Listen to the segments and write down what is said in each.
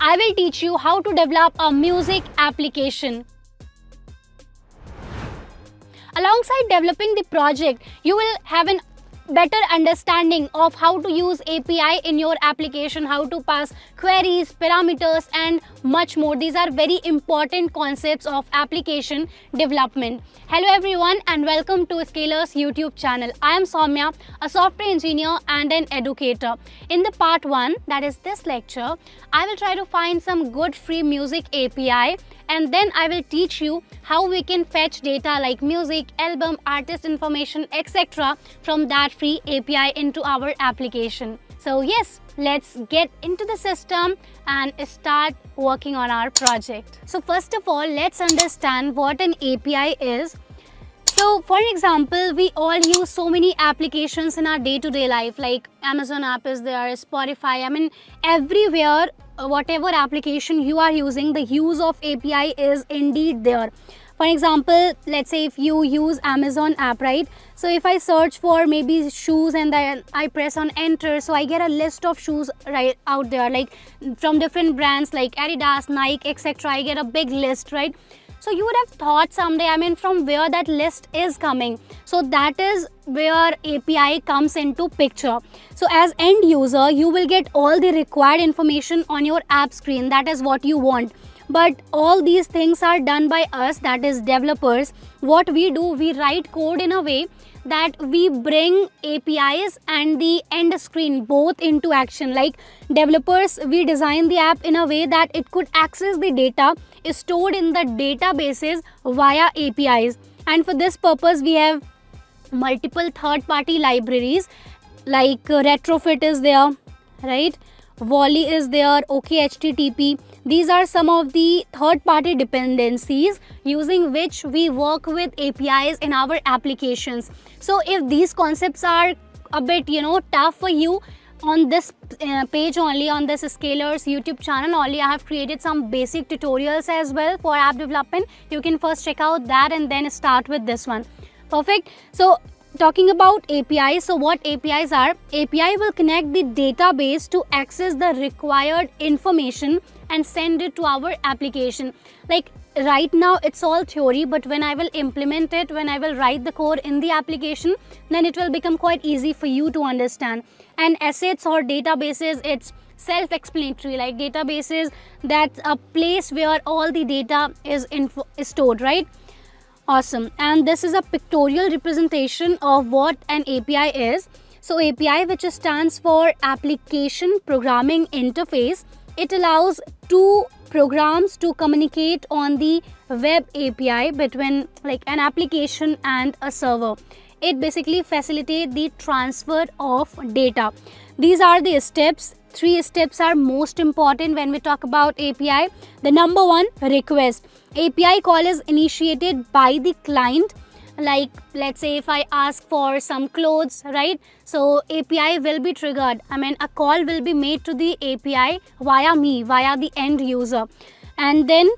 I will teach you how to develop a music application. Alongside developing the project, you will have an better understanding of how to use API in your application, how to pass queries, parameters, and much more. These are very important concepts of application development. Hello everyone and welcome to Scalers YouTube channel. I am Saumya, a software engineer and an educator. In the part 1, that is this lecture, I will try to find some good free music API, and then I will teach you how we can fetch data like music, album, artist information, etc. from that free API into our application. So yes, let's get into the system and start working on our project. So first of all, let's understand what an API is. So for example, we all use so many applications in our day-to-day life, like Amazon app is there, Spotify, I mean everywhere. Whatever application you are using, the use of API is indeed there. For example, let's say if you use Amazon app, right? So if I search for maybe shoes and then I press on enter, so I get a list of shoes right out there, like from different brands like Adidas, Nike, etc. I get a big list, right? So you would have thought someday, I mean, from where that list is coming. So that is where API comes into picture. So as end user, you will get all the required information on your app screen. That is what you want. But all these things are done by us, that is developers. What we do, we write code in a way that we bring APIs and the end screen both into action. Like developers, we design the app in a way that it could access the data stored in the databases via APIs. And for this purpose, we have multiple third-party libraries like Retrofit is there, right? Volley is there, OKHTTP. These are some of the third-party dependencies using which we work with APIs in our applications. So if these concepts are a bit, tough for you, on this page only, on this Scalers YouTube channel only, I have created some basic tutorials as well for app development. You can first check out that and then start with this one. Perfect. So talking about APIs, so what APIs are? API will connect the database to access the required information and send it to our application. Like right now it's all theory, but when I will implement it, when I will write the code in the application, then it will become quite easy for you to understand. And assets or databases, it's self-explanatory. Like databases, that's a place where all the data is stored, right? Awesome. And this is a pictorial representation of what an API is. So API, which stands for Application Programming Interface, it allows two programs to communicate on the web API between like an application and a server. It basically facilitates the transfer of data. These are the steps. 3 steps are most important when we talk about API. The number 1, request. API call is initiated by the client. Like let's say if I ask for some clothes, right? So API will be triggered. I mean a call will be made to the API via me, via the end user. And then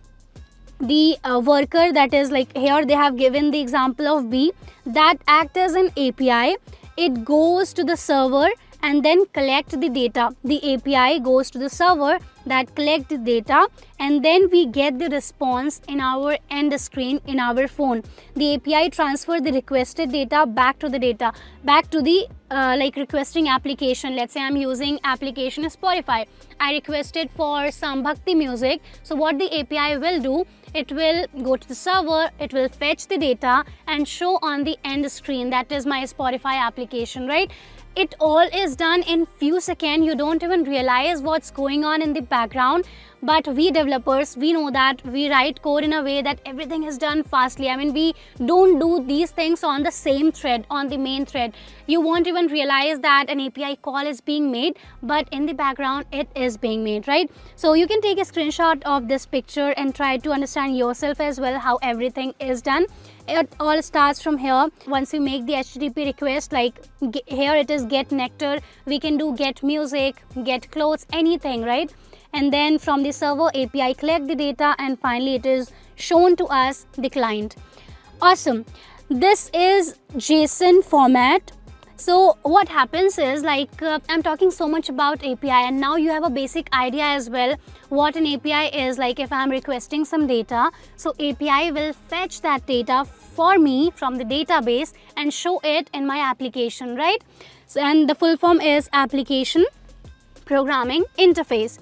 the worker, that is like here they have given the example of B, that acts as an API. It goes to the server and then collect the data. The API goes to the server that collect the data, and then we get the response in our end screen in our phone. The API transfer the requested data back to the like requesting application. Let's say I'm using application Spotify. I requested for some bhakti music. So what the API will do, it will go to the server, it will fetch the data and show on the end screen. That is my Spotify application, right? It all is done in few seconds. You don't even realize what's going on in the background. But we developers, we know that we write code in a way that everything is done fastly. I mean, we don't do these things on the same thread, on the main thread. You won't even realize that an API call is being made, but in the background, it is being made, right? So you can take a screenshot of this picture and try to understand yourself as well how everything is done. It all starts from here. Once you make the HTTP request, like here it is get nectar, we can do get music, get clothes, anything, right? And then from the server, API collect the data, and finally it is shown to us, the client. Awesome. This is JSON format. So what happens is, like, I'm talking so much about API, and now you have a basic idea as well what an API is. Like, if I'm requesting some data, so API will fetch that data for me from the database and show it in my application, right? So, and the full form is application programming interface.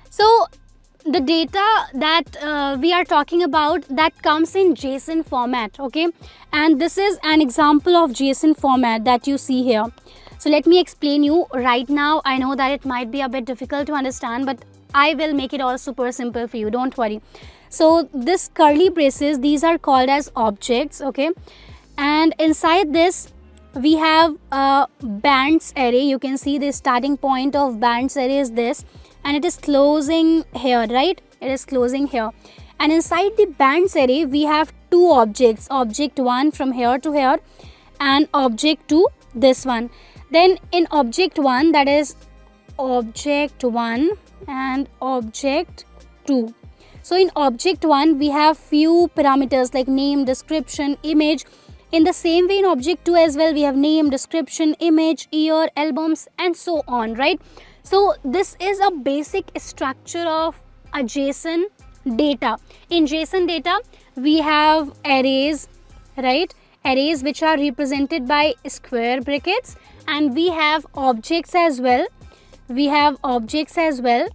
So the data that we are talking about, that comes in JSON format, okay? And this is an example of JSON format that you see here. So let me explain you right now. I know that it might be a bit difficult to understand, but I will make it all super simple for you, don't worry. So this curly braces, these are called as objects, okay? And inside this we have a bands array. You can see the starting point of bands array is this, and it is closing here, right? It is closing here. And inside the bands array we have two objects, object 1 from here to here and object 2, this one. Then in object 1, that is object 1 and object 2. So in object 1 we have few parameters like name, description, image. In the same way in object 2 as well, we have name, description, image, year, albums, and so on, right? So this is a basic structure of a JSON data. In JSON data we have arrays, right? Arrays which are represented by square brackets, and we have objects as well. We have objects as well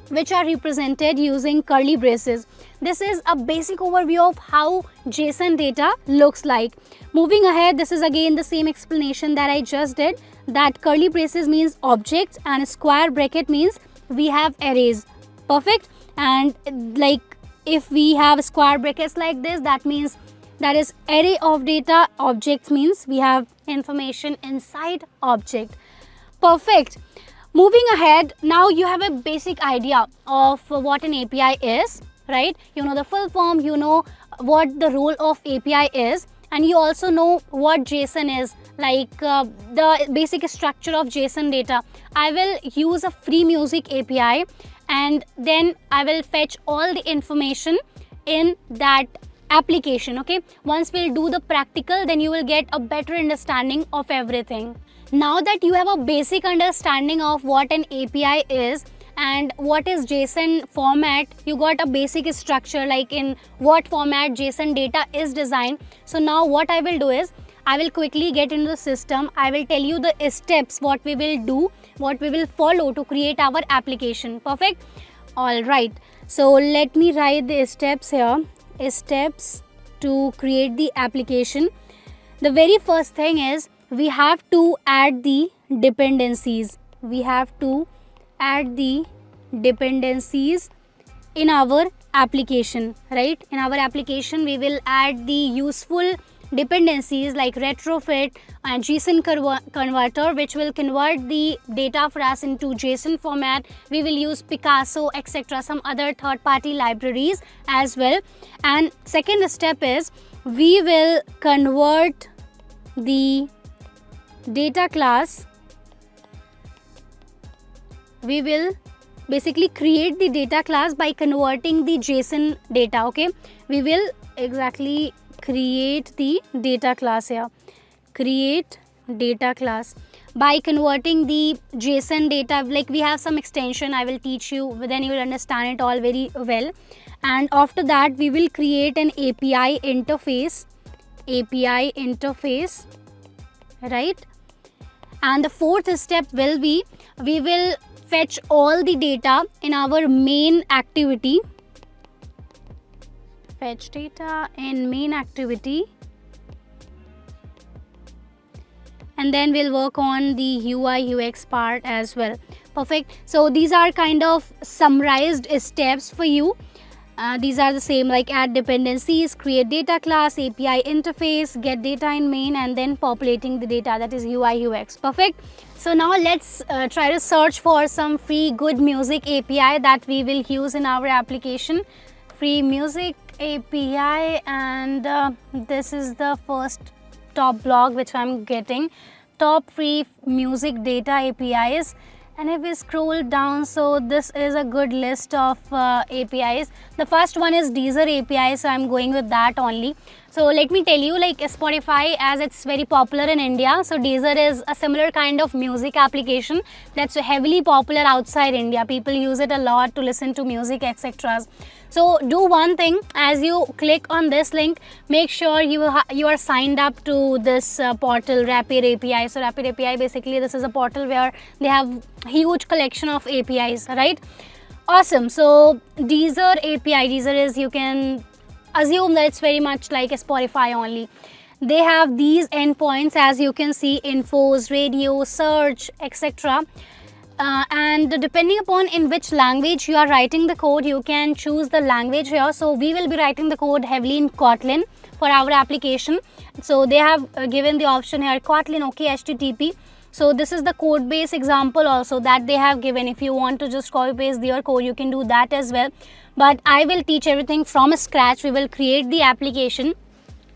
which are represented using curly braces. This is a basic overview of how JSON data looks like. Moving ahead, this is again the same explanation that I just did, that curly braces means objects and square bracket means we have arrays. Perfect. And like if we have square brackets like this, that means that is array of data. Objects means we have information inside object. Perfect. Moving ahead, now you have a basic idea of what an API is, right? You know the full form, you know what the role of API is, and you also know what JSON is, like the basic structure of JSON data. I will use a free music API, and then I will fetch all the information in that application, okay? Once we'll do the practical, then you will get a better understanding of everything. Now that you have a basic understanding of what an API is and what is JSON format, you got a basic structure like in what format JSON data is designed. So now what I will do is, I will quickly get into the system. I will tell you the steps, what we will do, what we will follow to create our application. Perfect. All right. So let me write the steps here. Steps to create the application. The very first thing is, we have to add the dependencies. We have to add the dependencies in our application, right? In our application we will add the useful dependencies like retrofit and JSON converter, which will convert the data for us into JSON format. We will use Picasso, etc., some other third-party libraries as well. And second step is, we will convert the data class. We will basically create the data class by converting the JSON data, okay? We will exactly create the data class here. Create data class by converting the JSON data. Like we have some extension, I will teach you, then you will understand it all very well. And after that we will create an API interface. API interface, right? And the fourth step will be, we will fetch all the data in our main activity. Fetch data in main activity. And then we'll work on the UI UX part as well. Perfect. So these are kind of summarized steps for you. These are the same, like add dependencies, create data class, API interface, get data in main, and then populating the data, that is UI UX. Perfect. So now let's try to search for some free good music API that we will use in our application. Free music API, and this is the first top blog which I'm getting. Top free music data APIs. And if we scroll down, so this is a good list of APIs. The first one is Deezer API, so I'm going with that only. So let me tell you, like Spotify, as it's very popular in India, so Deezer is a similar kind of music application that's heavily popular outside India. People use it a lot to listen to music, etc. So do one thing, as you click on this link, make sure you are signed up to this portal, Rapid API. So Rapid API, basically this is a portal where they have huge collection of APIs, right? Awesome. So Deezer API, Deezer is, you can assume that it's very much like a Spotify only. They have these endpoints, as you can see, infos, radio, search, etc. And depending upon in which language you are writing the code, you can choose the language here. So we will be writing the code heavily in Kotlin for our application. So they have given the option here, Kotlin OK HTTP. So this is the code base example also that they have given. If you want to just copy paste their code, you can do that as well. But I will teach everything from scratch. We will create the application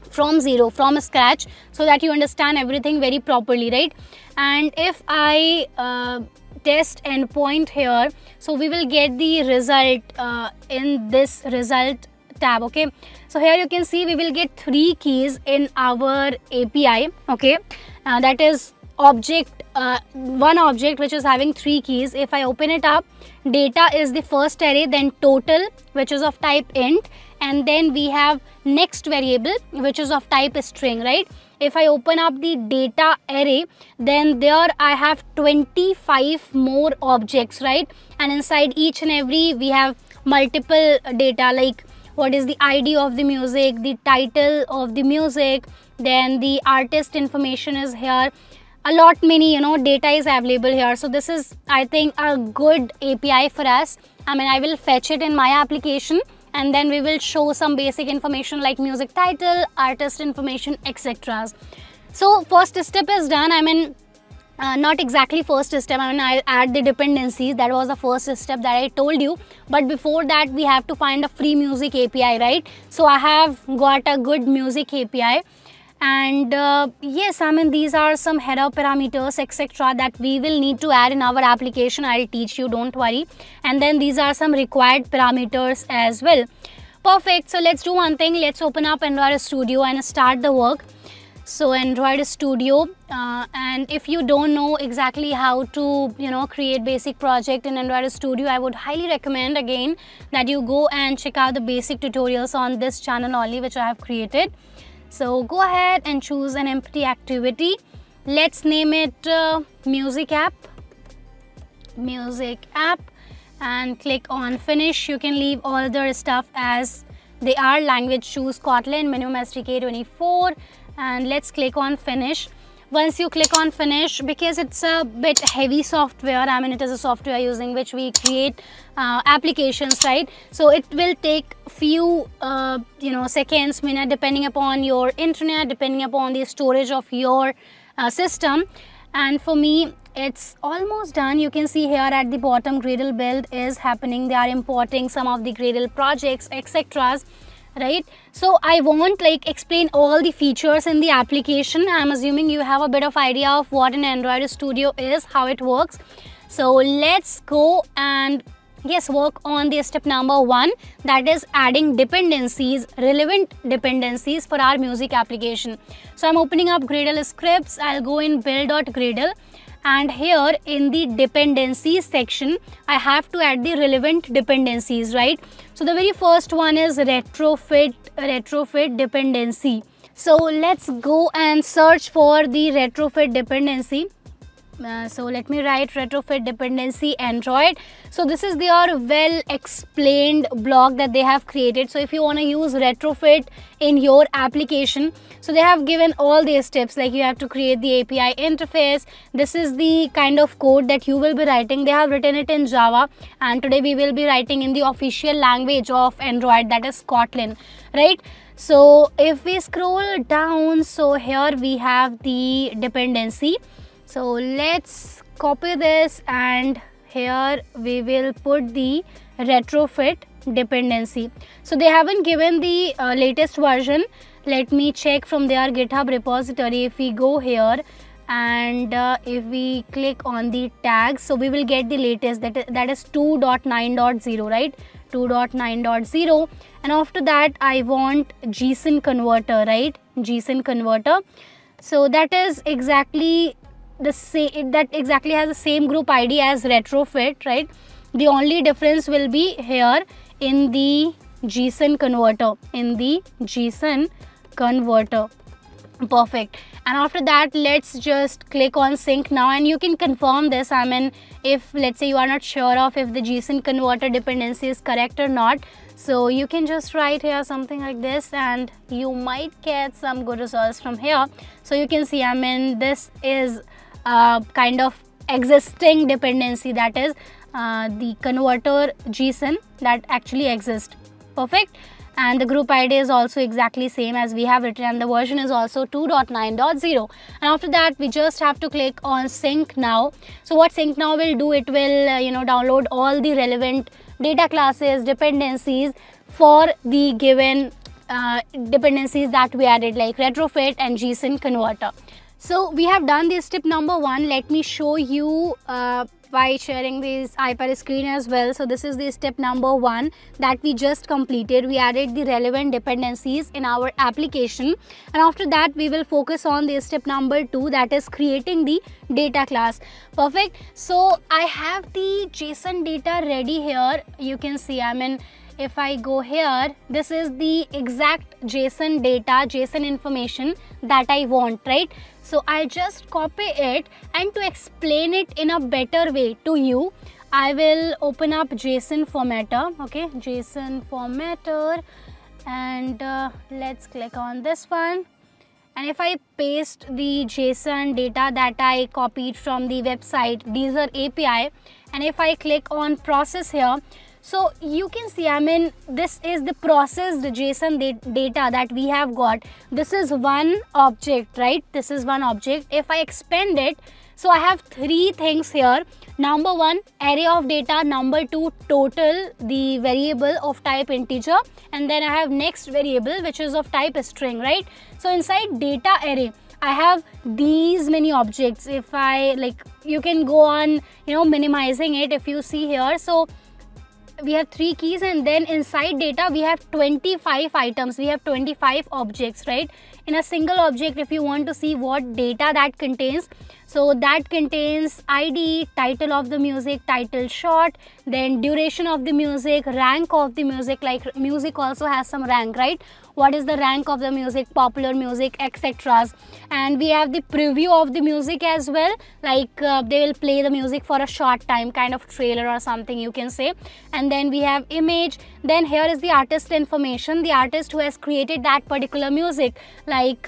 from zero, from scratch, so that you understand everything very properly, right? And if I test endpoint here, so we will get the result in this result tab. Okay, so here you can see we will get 3 keys in our API. Okay, that is object, one object which is having 3 keys. If I open it up, data is the first array, then total, which is of type int, and then we have next variable, which is of type string, right? If I open up the data array, then there I have 25 more objects, right? And inside each and every we have multiple data, like what is the ID of the music, the title of the music, then the artist information is here. A lot many, data is available here. So this is, I think, a good API for us. I mean, I will fetch it in my application, and then we will show some basic information like music title, artist information, etc. So first step is done. I mean, not exactly first step. I mean, I'll add the dependencies. That was the first step that I told you. But before that, we have to find a free music API, right? So I have got a good music API. And yes, I mean, these are some header parameters, etc. that we will need to add in our application. I'll teach you, don't worry. And then these are some required parameters as well. Perfect. So let's do one thing. Let's open up Android Studio and start the work. So Android Studio, and if you don't know exactly how to, create basic project in Android Studio, I would highly recommend again that you go and check out the basic tutorials on this channel only, which I have created. So go ahead and choose an empty activity. Let's name it music app, and click on finish. You can leave all the stuff as they are. Language, choose Kotlin, minimum SDK 24, and let's click on finish. Once you click on finish, because it's a bit heavy software, I mean, it is a software using which we create applications, right? So it will take few seconds, minute, depending upon your internet, depending upon the storage of your system. And for me, it's almost done. You can see here at the bottom, Gradle build is happening. They are importing some of the Gradle projects, etc. Right? So I won't explain all the features in the application. I'm assuming you have a bit of idea of what an Android Studio is, how it works. So let's go and work on the step number 1, that is adding dependencies, relevant dependencies for our music application. So I'm opening up Gradle scripts. I'll go in build.gradle, and here in the dependencies section, I have to add the relevant dependencies, right? So the very first one is retrofit dependency. So let's go and search for the retrofit dependency. So let me write retrofit dependency Android. So this is their well explained blog that they have created. So if you want to use retrofit in your application, so they have given all these steps, like you have to create the API interface. This is the kind of code that you will be writing. They have written it in Java, and today we will be writing in the official language of Android, that is Kotlin, right? So if we scroll down, so here we have the dependency. So let's copy this, and here we will put the retrofit dependency. So they haven't given the latest version. Let me check from their GitHub repository. If we go here, and if we click on the tags, so we will get the latest, that is 2.9.0, right? 2.9.0. and after that I want JSON converter, right? JSON converter. So that is exactly the same, that exactly has the same group ID as retrofit, right? The only difference will be here in the JSON converter, perfect. And after that, let's just click on sync now, and you can confirm this. I mean, if let's say you are not sure of if the JSON converter dependency is correct or not, so you can just write here something like this and you might get some good results from here. So you can see, I mean, this is kind of existing dependency, that is the converter JSON that actually exists. Perfect. And the group ID is also exactly same as we have written, and the version is also 2.9.0. and after that we just have to click on sync now. So what sync now will do, it will download all the relevant data classes, dependencies for the given dependencies that we added, like retrofit and JSON converter. So we have done this step number 1. Let me show you by sharing this iPad screen as well. So this is the step number 1 that we just completed. We added the relevant dependencies in our application, and after that we will focus on the step number 2, that is creating the data class. Perfect. So I have the JSON data ready here. You can see, I mean, if I go here, this is the exact JSON data, JSON information that I want, right? So I just copy it, and to explain it in a better way to you, I will open up JSON formatter, okay? JSON formatter, and let's click on this one. And if I paste the JSON data that I copied from the website Deezer API, and if I click on process here, so you can see, I mean, this is the processed JSON data that we have got. This is one object, right? This is one object. If I expand it, so I have 3 things here. Number 1, array of data. Number 2, total, the variable of type integer. And then I have next variable, which is of type string, right? So inside data array, I have these many objects. If I you can go on, minimizing it if you see here. So we have 3 keys, and then inside data we have 25 items, we have 25 objects, right? In a single object, if you want to see what data that contains, so that contains ID, title of the music, title short, then duration of the music, rank of the music, like music also has some rank, right? What is the rank of the music, popular music, etc. And we have the preview of the music as well, like they will play the music for a short time, kind of trailer or something you can say. And then we have image. Then here is the artist information, the artist who has created that particular music, like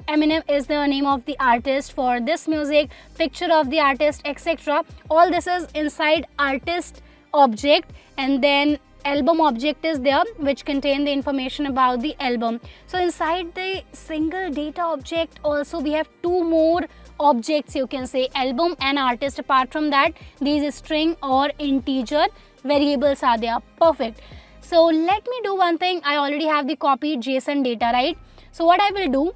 Eminem is the name of the artist for this music, picture of the artist, etc. All this is inside artist object, and then album object is there, which contain the information about the album. So inside the single data object also we have 2 more objects, you can say, album and artist. Apart from that, these string or integer variables are there. Perfect. So let me do one thing. I already have the copied JSON data, right? So what I will do,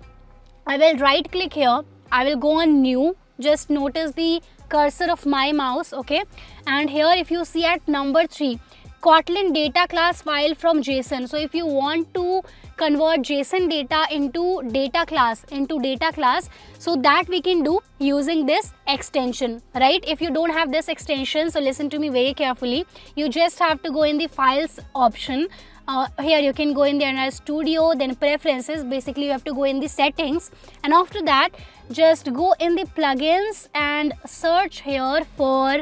I will right click here, I will go on new, just notice the cursor of my mouse, okay? And here if you see at number 3, Kotlin data class file from JSON. So if you want to convert JSON data into data class, so that we can do using this extension, right? If you don't have this extension, so listen to me very carefully, you just have to go in the files option. Here you can go in the Android Studio, then preferences. Basically you have to go in the settings, and after that just go in the plugins and search here for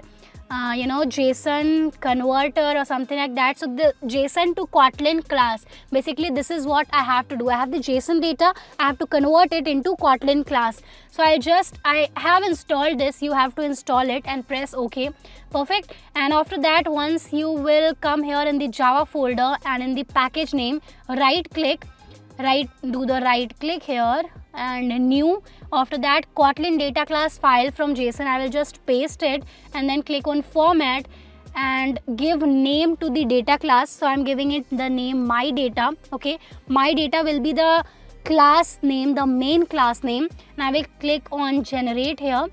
JSON converter or something like that. So the JSON to Kotlin class, basically this is what I have to do. I have the JSON data, I have to convert it into Kotlin class. So I have installed this. You have to install it and press OK. Perfect. And after that, once you will come here in the Java folder and in the package name, right click here and new. After that, Kotlin data class file from JSON, I will just paste it and then click on format and give name to the data class. So I'm giving it the name my data. Okay, my data will be the class name, the main class name, and I will click on generate here.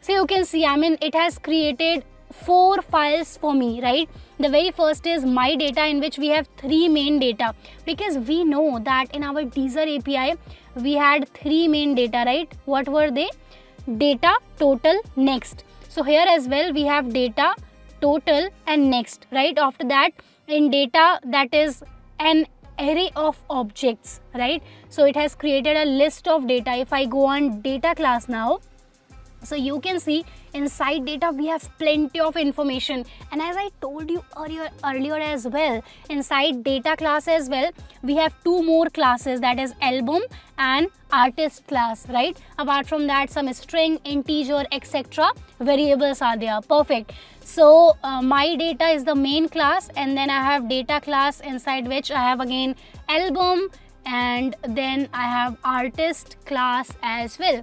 So you can see, I mean, it has created 4 files for me, right? The very first is my data, in which we have 3 main data, because we know that in our teaser API we had 3 main data, right? What were they? Data, total, next. So here as well we have data, total and next, right? After that, in data, that is an array of objects, right? So it has created a list of data. If I go on data class now, so you can see inside data we have plenty of information, and as I told you earlier as well, inside data class as well we have 2 more classes, that is album and artist class, right? Apart from that, some string, integer, etc. variables are there. Perfect. So my data is the main class, and then I have data class, inside which I have again album, and then I have artist class as well.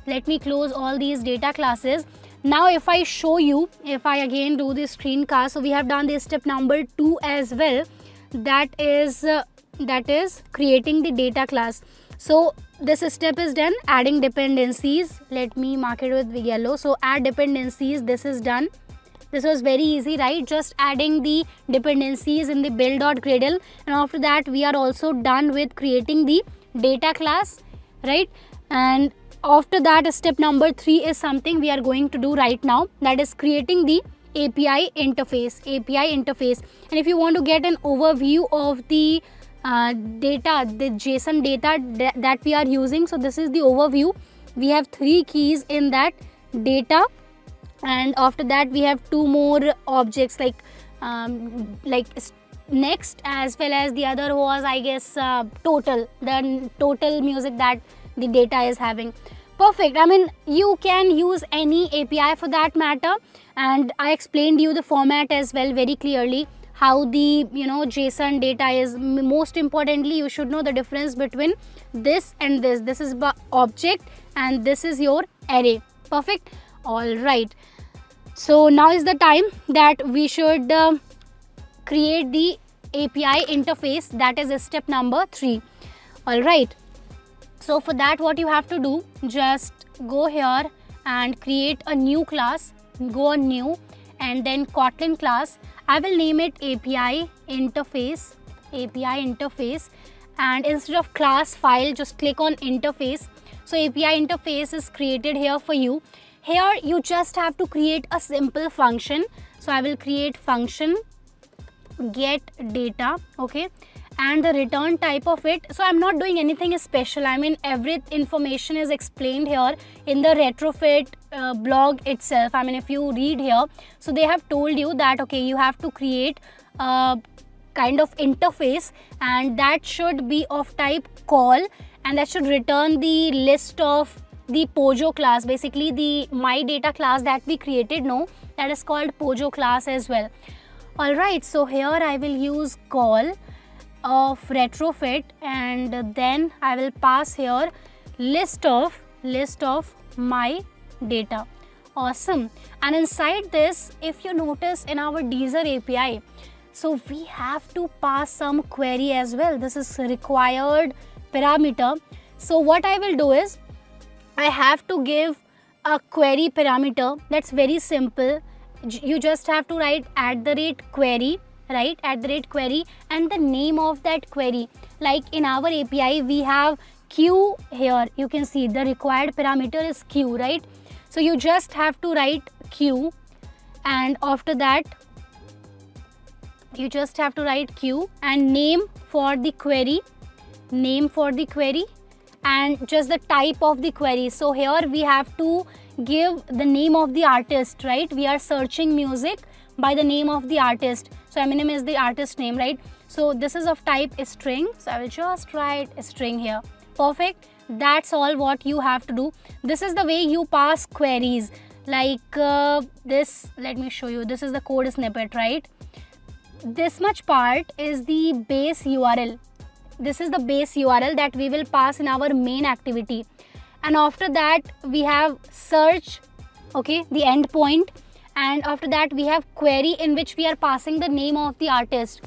Let me close all these data classes. Now if I show you, if I again do this screencast, so we have done this step number 2 as well, that is creating the data class. So this step is done. Adding dependencies, let me mark it with yellow. So add dependencies, this is done. This was very easy, right? Just adding the dependencies in the build.gradle, and after that we are also done with creating the data class, right? And after that, step number 3 is something we are going to do right now, that is creating the API interface. And if you want to get an overview of the data, the JSON data that we are using, so this is the overview. We have 3 keys in that data, and after that we have 2 more objects like next, as well as the other was, I guess, total, the total music that the data is having. Perfect. I mean, you can use any API for that matter, and I explained you the format as well very clearly, how the JSON data is. Most importantly, you should know the difference between this and this. This is object and this is your array. Perfect. All right, so now is the time that we should create the API interface, that is step number 3. All right, so for that, what you have to do, just go here and create a new class. Go on new, and then Kotlin class. I will name it API interface, and instead of class file, just click on interface. So API interface is created here for you. Here you just have to create a simple function. So I will create function get data, okay, and the return type of it. So I'm not doing anything special. I mean, every information is explained here in the retrofit blog itself. I mean, if you read here, so they have told you that okay, you have to create a kind of interface, and that should be of type call, and that should return the list of the Pojo class, basically the my data class that we created. No, that is called Pojo class as well. All right, so here I will use call of retrofit, and then I will pass here list of my data. Awesome. And inside this, if you notice in our teaser API, so we have to pass some query as well. This is required parameter. So what I will do is, I have to give a query parameter. That's very simple. You just have to write @query, right? @query, and the name of that query. Like in our API, we have queue here. You can see the required parameter is queue, right? So you just have to write queue, and after that, you just have to write queue and name for the query, and just the type of the query. So here we have to give the name of the artist, right? We are searching music by the name of the artist. So Eminem is the artist name, right? So this is of type string. So I will just write a string here. Perfect. That's all what you have to do. This is the way you pass queries. Like this, let me show you. This is the code snippet, right? This much part is the base URL. This is the base URL that we will pass in our main activity. And after that, we have search, okay, the endpoint. And after that, we have query, in which we are passing the name of the artist.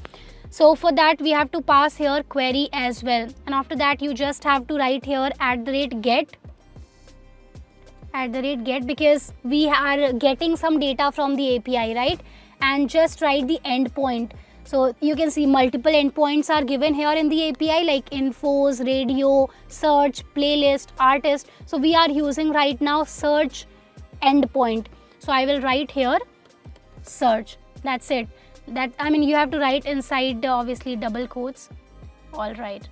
So for that we have to pass here query as well, and after that you just have to write here @get, because we are getting some data from the API, right? And just write the endpoint. So you can see multiple endpoints are given here in the API, like infos, radio, search, playlist, artist. So we are using right now search endpoint. So I will write here search. That's it. That, I mean, you have to write inside obviously double quotes. All right.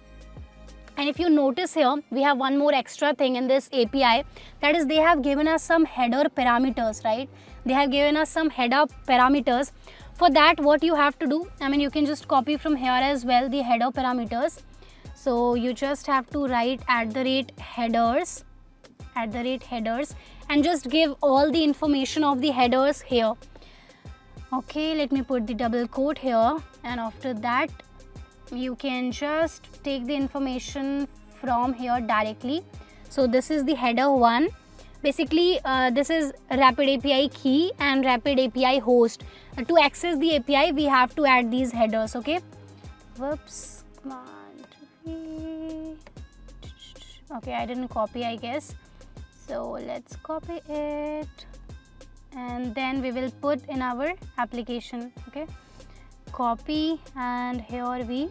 And if you notice here, we have one more extra thing in this API, that is they have given us some header parameters, right? They have given us some header parameters. For that, what you have to do, I mean, you can just copy from here as well the header parameters. So you just have to write @headers, and just give all the information of the headers here. Okay, let me put the double quote here, and after that you can just take the information from here directly. So this is the header 1. Basically this is Rapid API key and Rapid API host. To access the API we have to add these headers. Okay, whoops, come on. Okay, I didn't copy, I guess, so let's copy it and then we will put in our application. Okay, copy, and here we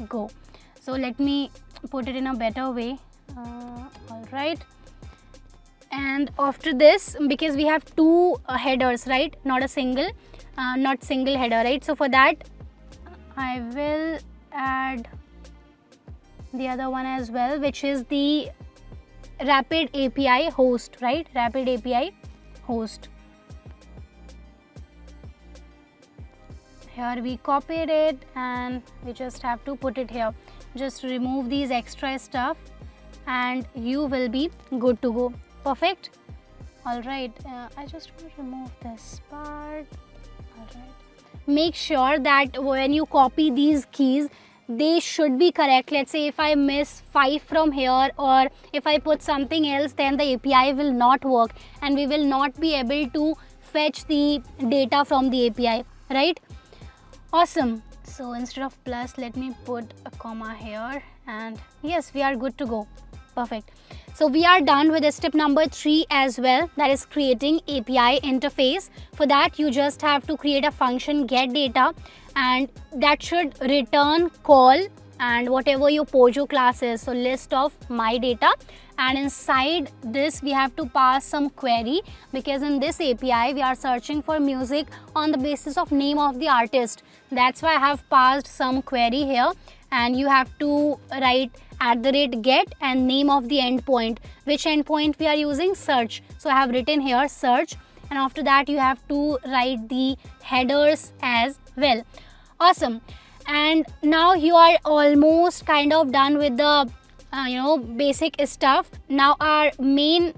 go. So let me put it in a better way. All right, and after this, because we have two headers, right, not single header, right? So for that I will add the other one as well, which is the Rapid API host, right? Rapid API host. Here we copied it and we just have to put it here. Just remove these extra stuff and you will be good to go. Perfect. All right, I just want to remove this part. All right, make sure that when you copy these keys, they should be correct. Let's say if I miss 5 from here, or if I put something else, then the API will not work and we will not be able to fetch the data from the API, right? Awesome. So instead of plus, let me put a comma here, and yes, we are good to go. Perfect. So we are done with step number 3 as well, that is creating API interface. For that you just have to create a function get data, and that should return call and whatever your Pojo class is, so list of my data, and inside this we have to pass some query, because in this API we are searching for music on the basis of name of the artist. That's why I have passed some query here, and you have to write @get and name of the endpoint. Which endpoint we are using? Search. So I have written here search, and after that you have to write the headers as well. Awesome. And now you are almost kind of done with the basic stuff. Now our main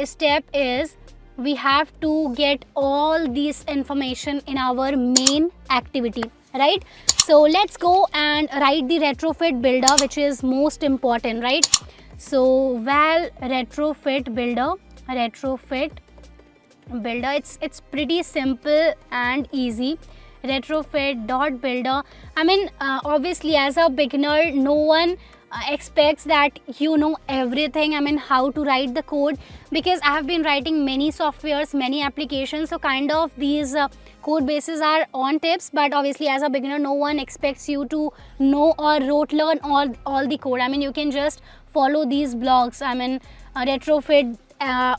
step is we have to get all this information in our main activity, right? So let's go and write the retrofit builder, which is most important, right? So val retrofit builder, it's pretty simple and easy. Retrofit dot builder. I mean, obviously as a beginner, no one expects that you know everything, I mean, how to write the code, because I have been writing many softwares, many applications, so kind of these code bases are on tips, but obviously as a beginner no one expects you to know or rote learn all the code. I mean, you can just follow these blogs. I mean, retrofit,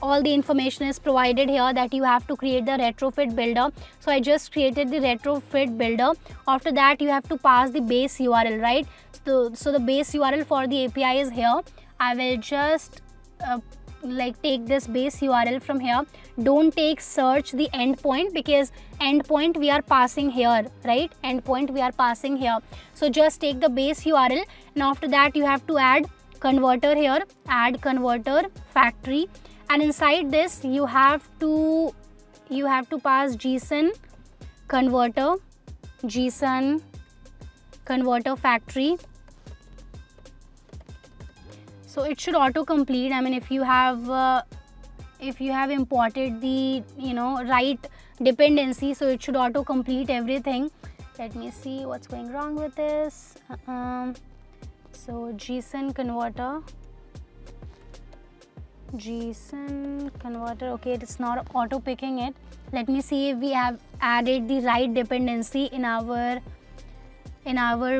all the information is provided here that you have to create the retrofit builder. So I just created the retrofit builder. After that you have to pass the base URL, right? So the base URL for the API is here. I will just take this base URL from here. Don't take search the endpoint, because endpoint we are passing here, right? Endpoint we are passing here. So just take the base URL, and after that you have to add converter here, add converter factory, and inside this you have to pass JSON converter factory. So it should auto complete. I mean, if you have imported the right dependency, so it should auto complete everything. Let me see what's going wrong with this. So JSON converter, okay, it's not auto picking it. Let me see if we have added the right dependency in our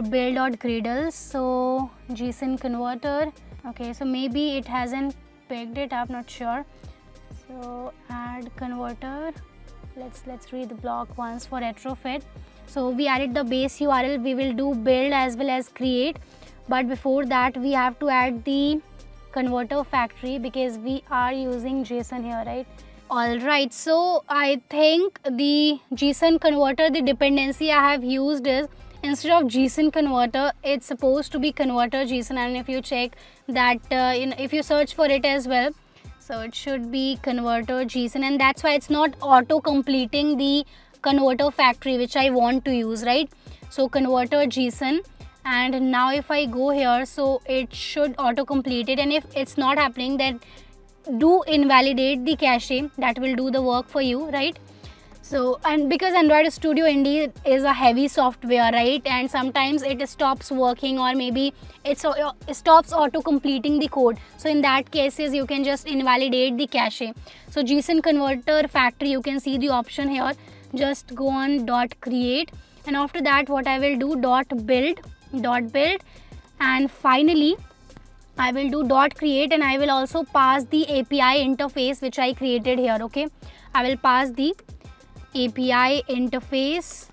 build.gradles. So JSON converter, okay, so maybe it hasn't picked it up, not sure. So add converter, let's read the block once for retrofit. So we added the base URL, we will do build as well as create, but before that we have to add the converter factory because we are using JSON here, right? Alright, so I think the JSON converter, the dependency I have used is, instead of JSON converter, it's supposed to be converter JSON, and if you check that, if you search for it as well, so it should be converter JSON, and that's why it's not auto completing the converter factory which I want to use, right? So converter JSON, and now if I go here, so it should auto complete it, and if it's not happening, then do invalidate the cache, that will do the work for you, right? So, and because Android Studio indeed is a heavy software, right, and sometimes it stops working, or maybe it stops auto completing the code, so in that cases you can just invalidate the cache. So JSON converter factory, you can see the option here, just go on .create, and after that what I will do, .build, and finally I will do .create, and I will also pass the API interface which I created here, okay? I will pass the API interface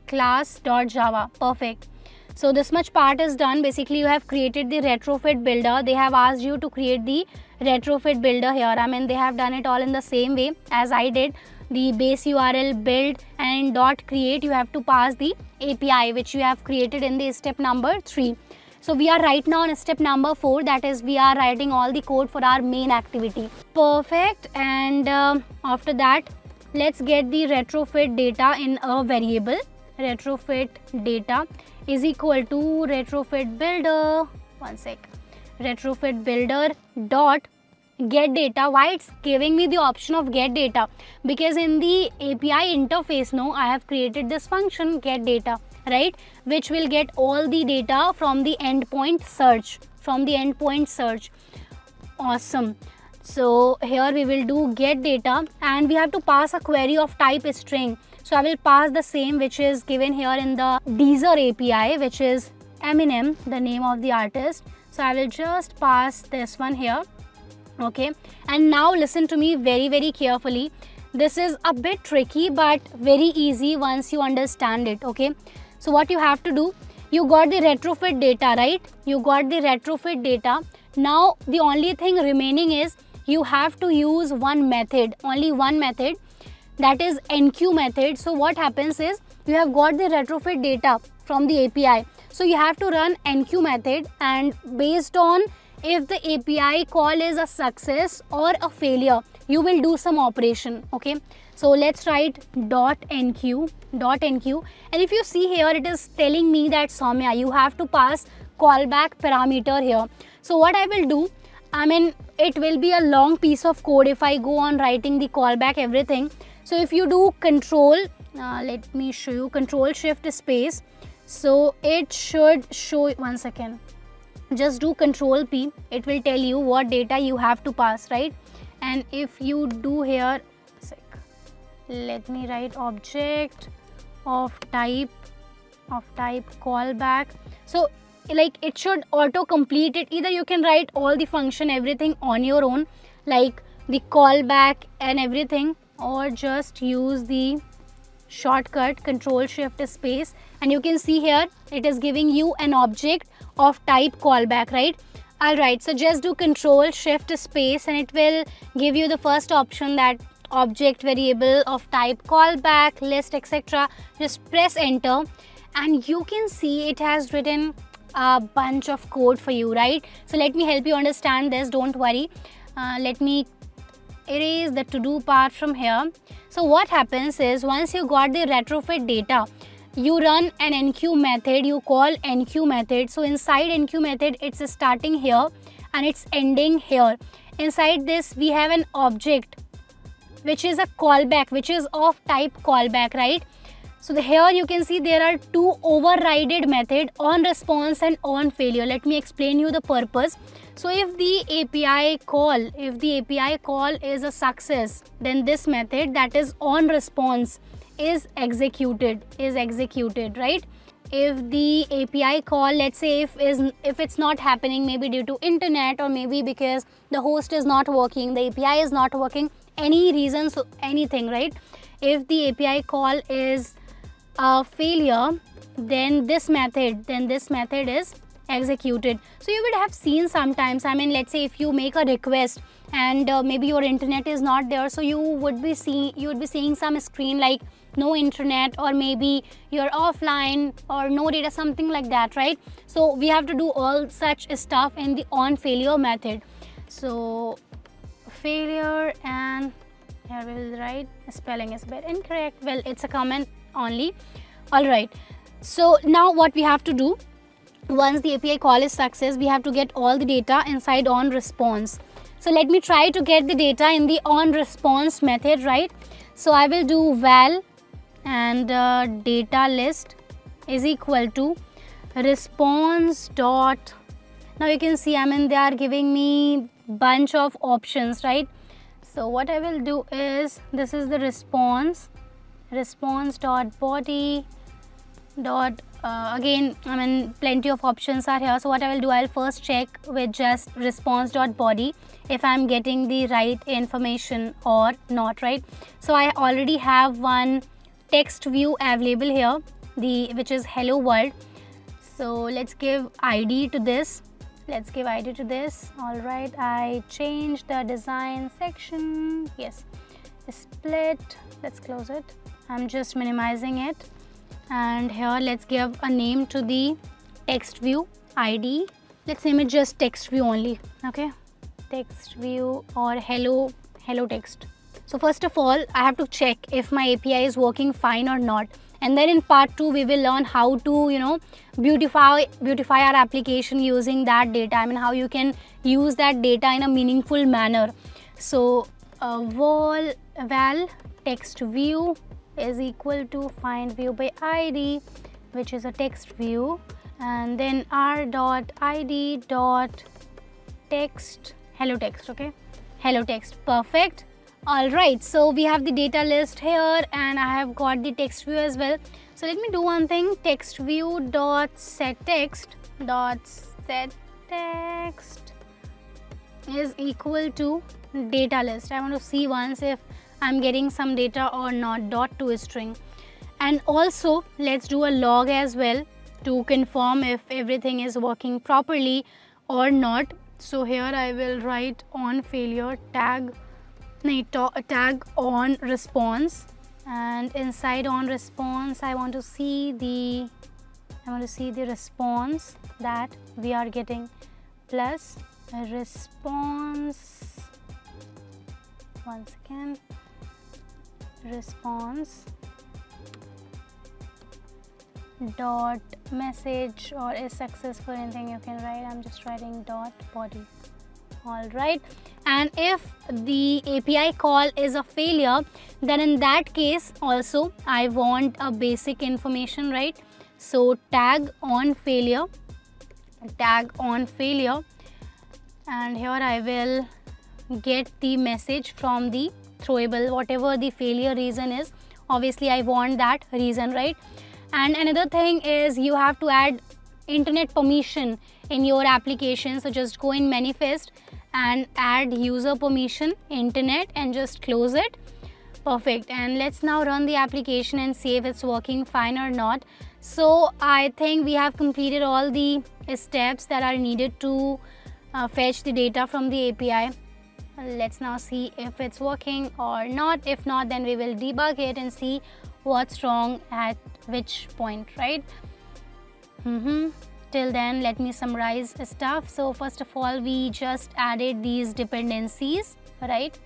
class.java. Perfect. So this much part is done. Basically you have created the retrofit builder. They have asked you to create the retrofit builder here. I mean, they have done it all in the same way as I did. The base URL, build, and in .create you have to pass the API which you have created in the step number 3. So we are right now on step number 4, that is we are writing all the code for our main activity. Perfect. And after that, let's get the retrofit data in a variable. Retrofit data is equal to retrofit builder, one sec, retrofit builder dot get data. Why it's giving me the option of get data? Because in the API interface, no, I have created this function get data, right, which will get all the data from the endpoint search, Awesome. So here we will do get data, and we have to pass a query of type string. So I will pass the same which is given here in the Deezer API, which is Eminem, the name of the artist. So I will just pass this one here, okay? And now listen to me very carefully. This is a bit tricky but very easy once you understand it, okay? So what you have to do, you got the retrofit data, right? You got the retrofit data. Now the only thing remaining is you have to use one method, only one method, that is enqueue method. So what happens is, you have got the retrofit data from the API, so you have to run enqueue method, and based on if the API call is a success or a failure, you will do some operation, okay? So let's write .enqueue, and if you see here, it is telling me that Saumya, you have to pass callback parameter here. So what I will do, I mean, it will be a long piece of code if I go on writing the callback everything. So if you do control, let me show you, control shift space, so it should show, one second, just do control P, it will tell you what data you have to pass, right? And if you do here, let me write object of type callback. So like it should auto complete it. Either you can write all the function, everything on your own, like the callback and everything, or just use the shortcut control shift space, and you can see here it is giving you an object of type callback, right? Alright, so just do control shift space, and it will give you the first option, that object variable of type callback, list, etc. Just press enter, and you can see it has written a bunch of code for you, right? So let me help you understand this, don't worry. Let me erase the to do part from here. So what happens is, once you got the retrofit data, you run an enqueue method, you call enqueue method. So inside enqueue method, it's starting here and it's ending here. Inside this we have an object which is a callback, which is of type callback, right? So here you can see there are two overrided method, on response and on failure. Let me explain you the purpose. So if the API call is a success, then this method, that is on response, is executed, right? If the API call, let's say if it's not happening, maybe due to internet or maybe because the host is not working, the API is not working, any reasons, anything, right? If the API call is a failure, then this method is executed. So you would have seen sometimes, I mean, let's say if you make a request and maybe your internet is not there, so you would be seeing some screen like no internet, or maybe you're offline or no data, something like that, right? So we have to do all such stuff in the on failure method. So failure, and here we will write, spelling is a bit incorrect, well, it's a comment only. All right, so now what we have to do, once the API call is success, we have to get all the data inside on response. So let me try to get the data in the on response method, right? So I will do val and data list is equal to response dot. Now you can see, I mean, they are giving me bunch of options, right? So what I will do is, this is the response dot body dot again, I mean, plenty of options are here. So what I will do, I'll first check with just response dot body if I'm getting the right information or not, right? So I already have one text view available here, which is hello world. So let's give ID to this. All right, I changed the design section. Yes, split, let's close it. I'm just minimizing it, and here let's give a name to the text view ID. Let's name it just text view only. Okay, text view or hello text. So first of all, I have to check if my API is working fine or not, and then in part 2 we will learn how to beautify our application using that data. I mean, how you can use that data in a meaningful manner. So val text view is equal to find view by ID, which is a text view, and then r dot id dot text hello text. Okay, hello text, perfect. All right, so we have the data list here, and I have got the text view as well. So let me do one thing, text view dot set text is equal to data list. I want to see once if I'm getting some data or not, dot to string. And also let's do a log as well to confirm if everything is working properly or not. So here I will write on failure tag on response, and inside on response I want to see the response that we are getting, plus response, once again, response dot message, or is successful, anything you can write. I'm just writing dot body. All right, and if the API call is a failure, then in that case also I want a basic information, right? So tag on failure, and here I will get the message from the throwable, whatever the failure reason is. Obviously I want that reason, right? And another thing is, you have to add internet permission in your application. So just go in manifest and add user permission internet and just close it. Perfect. And let's now run the application and see if it's working fine or not. So I think we have completed all the steps that are needed to fetch the data from the API. Let's now see if it's working or not. If not, then we will debug it and see what's wrong at which point, right? Till then, let me summarize stuff. So first of all, we just added these dependencies, right?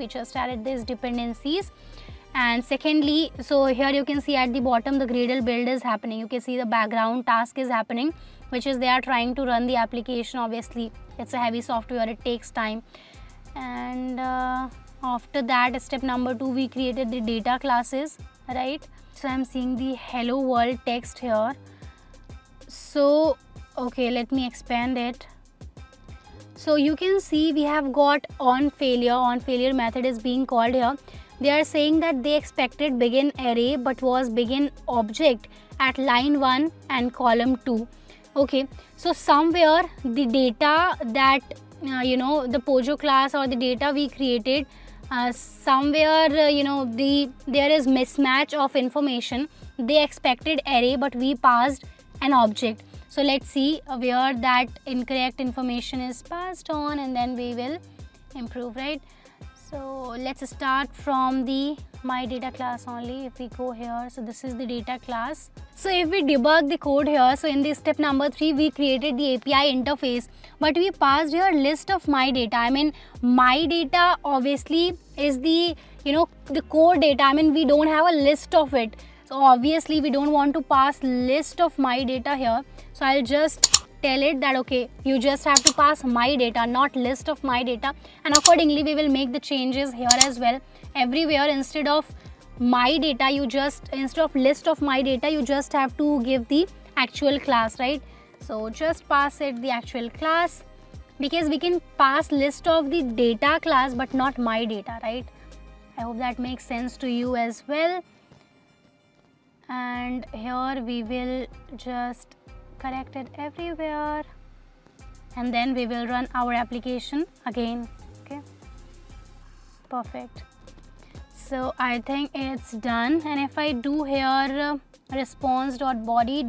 And secondly, so here you can see at the bottom the Gradle build is happening. You can see the background task is happening, which is they are trying to run the application. Obviously it's a heavy software, it takes time. And after that, step number 2, we created the data classes. right? So I'm seeing the hello world text here. So okay, let me expand it. So you can see we have got on failure method is being called here. They are saying that they expected begin array but was begin object at line 1 and column 2. Okay, so somewhere the data that the Pojo class or the data we created, somewhere there is mismatch of information. They expected array but we passed an object. So let's see where that incorrect information is passed on, and then we will improve, right? So let's start from the my data class only. If we go here, so this is the data class. So if we debug the code here, so in this step number 3 we created the API interface, but we passed here list of my data. I mean, my data obviously is the the core data. I mean, we don't have a list of it, so obviously we don't want to pass list of my data here. So I'll just tell it that okay, you just have to pass my data, not list of my data, and accordingly we will make the changes here as well. Everywhere instead of my data, instead of list of my data, you just have to give the actual class, right? So just pass it the actual class, because we can pass list of the data class but not my data, right? I hope that makes sense to you as well. And here we will just correct it everywhere, and then we will run our application again. Okay, perfect. So I think it's done, and if I do here response.body.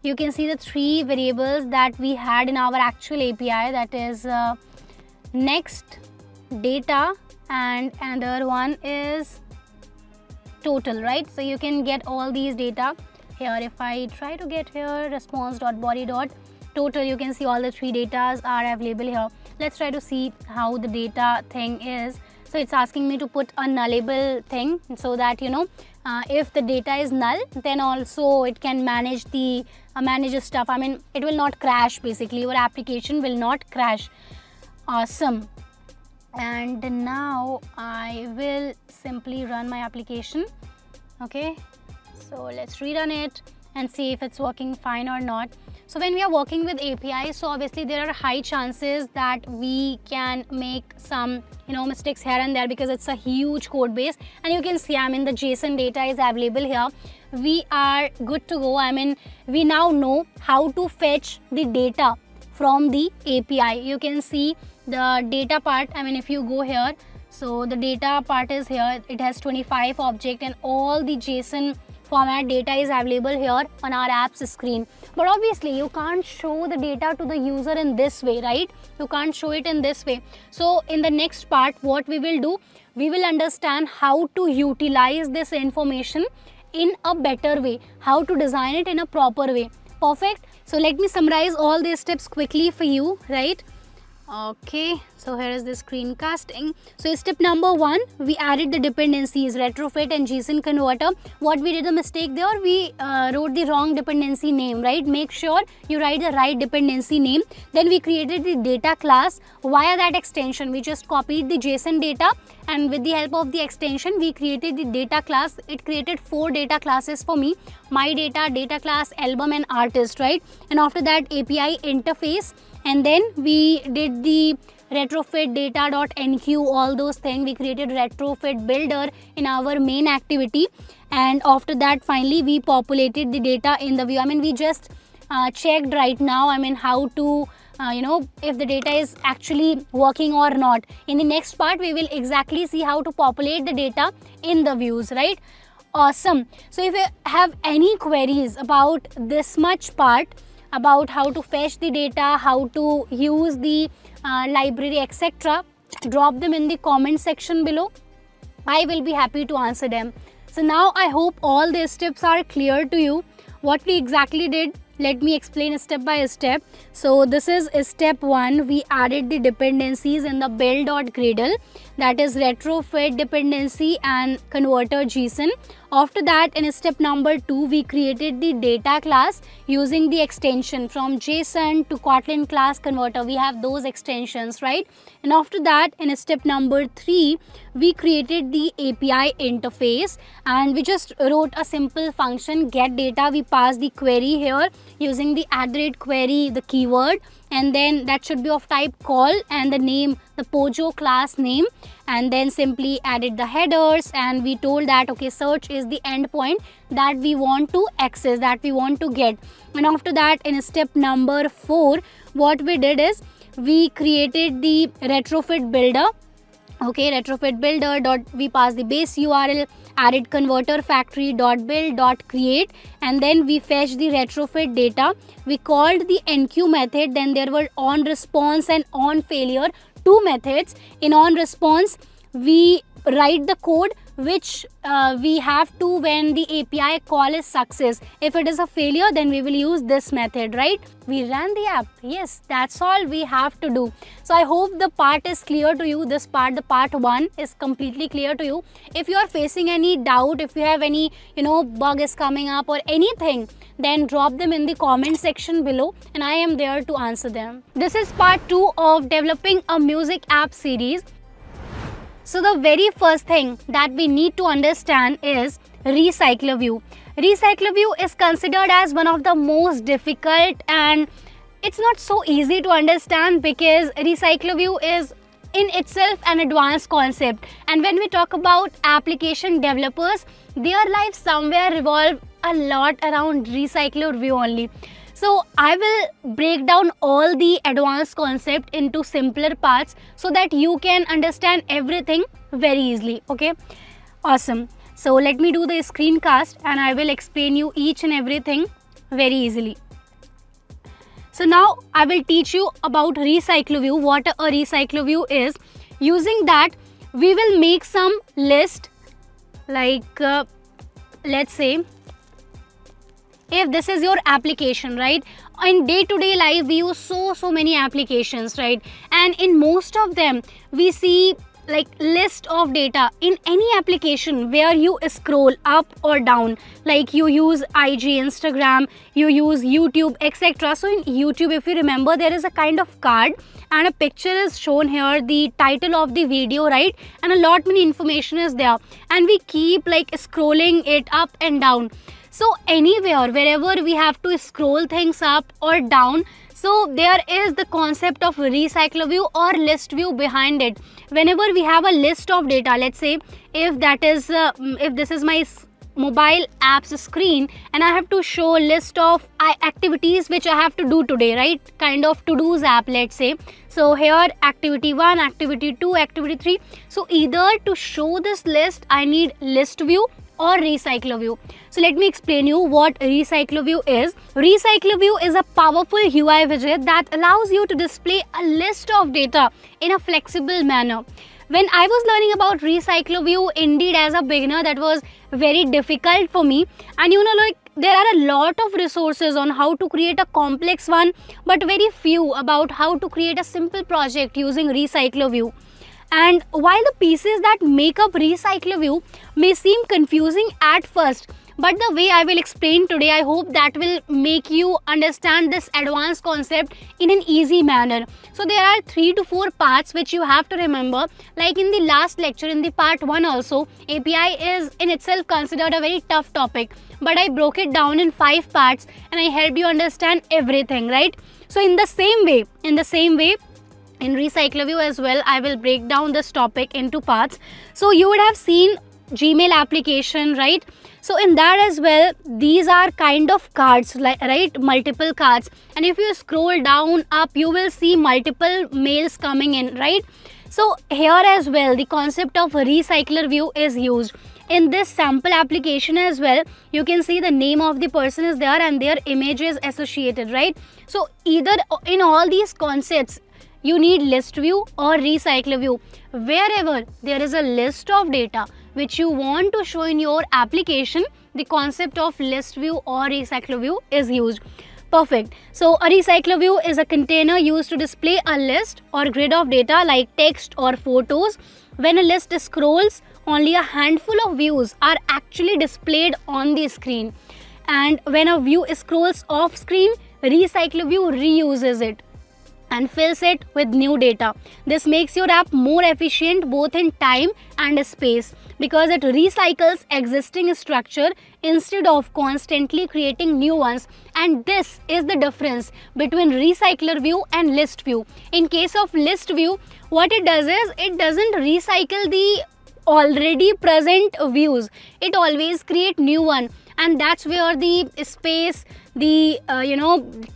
You can see the 3 variables that we had in our actual API, that is next, data, and another one is total, right? So you can get all these data here. If I try to get here response.body.total, you can see all the 3 datas are available here. Let's try to see how the data thing is. So it's asking me to put a nullable thing, so that if the data is null, then also it can manage the stuff. I mean, it will not crash. Basically your application will not crash. Awesome. And now I will simply run my application. Okay, so let's rerun it and see if it's working fine or not. So when we are working with API, so obviously there are high chances that we can make some mistakes here and there, because it's a huge code base. And you can see, I mean, the JSON data is available here. We are good to go. I mean, we now know how to fetch the data from the API. You can see the data part. I mean, if you go here, so the data part is here. It has 25 objects and all the JSON format data is available here on our app's screen. But obviously you can't show the data to the user in this way, right? You can't show it in this way. So in the next part, what we will do, we will understand how to utilize this information in a better way, how to design it in a proper way. Perfect. So let me summarize all these steps quickly for you, right? Okay, so here is the screencasting. So step number 1, we added the dependencies retrofit and JSON converter. What we did a mistake there, we wrote the wrong dependency name, right? Make sure you write the right dependency name. Then we created the data class via that extension. We just copied the JSON data, and with the help of the extension we created the data class. It created 4 data classes for me: my data, data class, album, and artist, right? And after that, API interface, and then we did the retrofit data.enqueue, all those things. We created retrofit builder in our main activity, and after that finally we populated the data in the view. I mean, we just checked right now, I mean, how to if the data is actually working or not. In the next part we will exactly see how to populate the data in the views, right? Awesome. So if you have any queries about this much part, about how to fetch the data, how to use the library, etc., drop them in the comment section below. I will be happy to answer them. So now I hope all these tips are clear to you. What we exactly did, let me explain step by step. So this is step 1. We added the dependencies in the build.gradle, that is retrofit dependency and converter JSON. After that, in step number 2, we created the data class using the extension from JSON to Kotlin class converter. We have those extensions, right? And after that, in step number 3, we created the API interface and we just wrote a simple function get data. We pass the query here using the @query, the keyword, and then that should be of type call and the name, the Pojo class name, and then simply added the headers, and we told that okay, search is the endpoint that we want to access, that we want to get. And after that, in step number 4, what we did is we created the retrofit builder. Okay, retrofit builder dot, we pass the base URL, added converter factory dot build dot create, and then we fetch the retrofit data. We called the enqueue method. Then there were on response and on failure, 2 methods. In on response, we write the code which we have to when the API call is success. If it is a failure, then we will use this method, right? We ran the app. Yes, that's all we have to do. So I hope the part is clear to you. This part, the part 1 is completely clear to you. If you are facing any doubt, if you have any, bug is coming up or anything, then drop them in the comment section below and I am there to answer them. This is part 2 of developing a music app series. So the very first thing that we need to understand is recycler view. Recycler view is considered as one of the most difficult, and it's not so easy to understand because recycler view is in itself an advanced concept. And when we talk about application developers, their life somewhere revolve a lot around recycler view only. So I will break down all the advanced concept into simpler parts so that you can understand everything very easily. Okay, awesome. So let me do the screencast and I will explain you each and everything very easily. So now I will teach you about recycler view, what a recycler view is. Using that, we will make some list, like let's say if this is your application, right? In day-to-day life, we use so many applications, right? And in most of them, we see like list of data in any application where you scroll up or down, like you use IG, Instagram, you use YouTube, etc. So in YouTube, if you remember, there is a kind of card and a picture is shown here, the title of the video, right? And a lot many information is there, and we keep like scrolling it up and down. So anywhere, wherever we have to scroll things up or down, so there is the concept of recycler view or list view behind it. Whenever we have a list of data, let's say if that is if this is my mobile apps screen and I have to show a list of activities which I have to do today, right? Kind of to-dos app, let's say. So here activity 1, activity 2, activity 3. So either to show this list, I need list view or recycler view. So let me explain you what recycler view is. Recycler view is a powerful UI widget that allows you to display a list of data in a flexible manner. When I was learning about recycler view, indeed as a beginner, that was very difficult for me. And like there are a lot of resources on how to create a complex one, but very few about how to create a simple project using recycler view. And while the pieces that make up recycler view may seem confusing at first, but the way I will explain today, I hope that will make you understand this advanced concept in an easy manner. So there are 3 to 4 parts which you have to remember. Like in the last lecture, in the part 1 also, API is in itself considered a very tough topic, but I broke it down in 5 parts and I helped you understand everything, right? So in the same way, in recycler view as well, I will break down this topic into parts. So you would have seen Gmail application, right? So in that as well, these are kind of cards, like, right? Multiple cards. And if you scroll down up, you will see multiple mails coming in, right? So here as well, the concept of recycler view is used. In this sample application as well, you can see the name of the person is there and their image is associated, right? So either in all these concepts, you need list view or recycler view. Wherever there is a list of data which you want to show in your application, the concept of list view or recycler view is used. Perfect. So a recycler view is a container used to display a list or grid of data like text or photos. When a list scrolls, only a handful of views are actually displayed on the screen. And when a view scrolls off screen, recycler view reuses it. and fills it with new data. This makes your app more efficient both in time and space because it recycles existing structure instead of constantly creating new ones. And this is the difference between recycler view and list view. In case of list view, what it does is it doesn't recycle the already present views. It always create new one, and that's where the space, the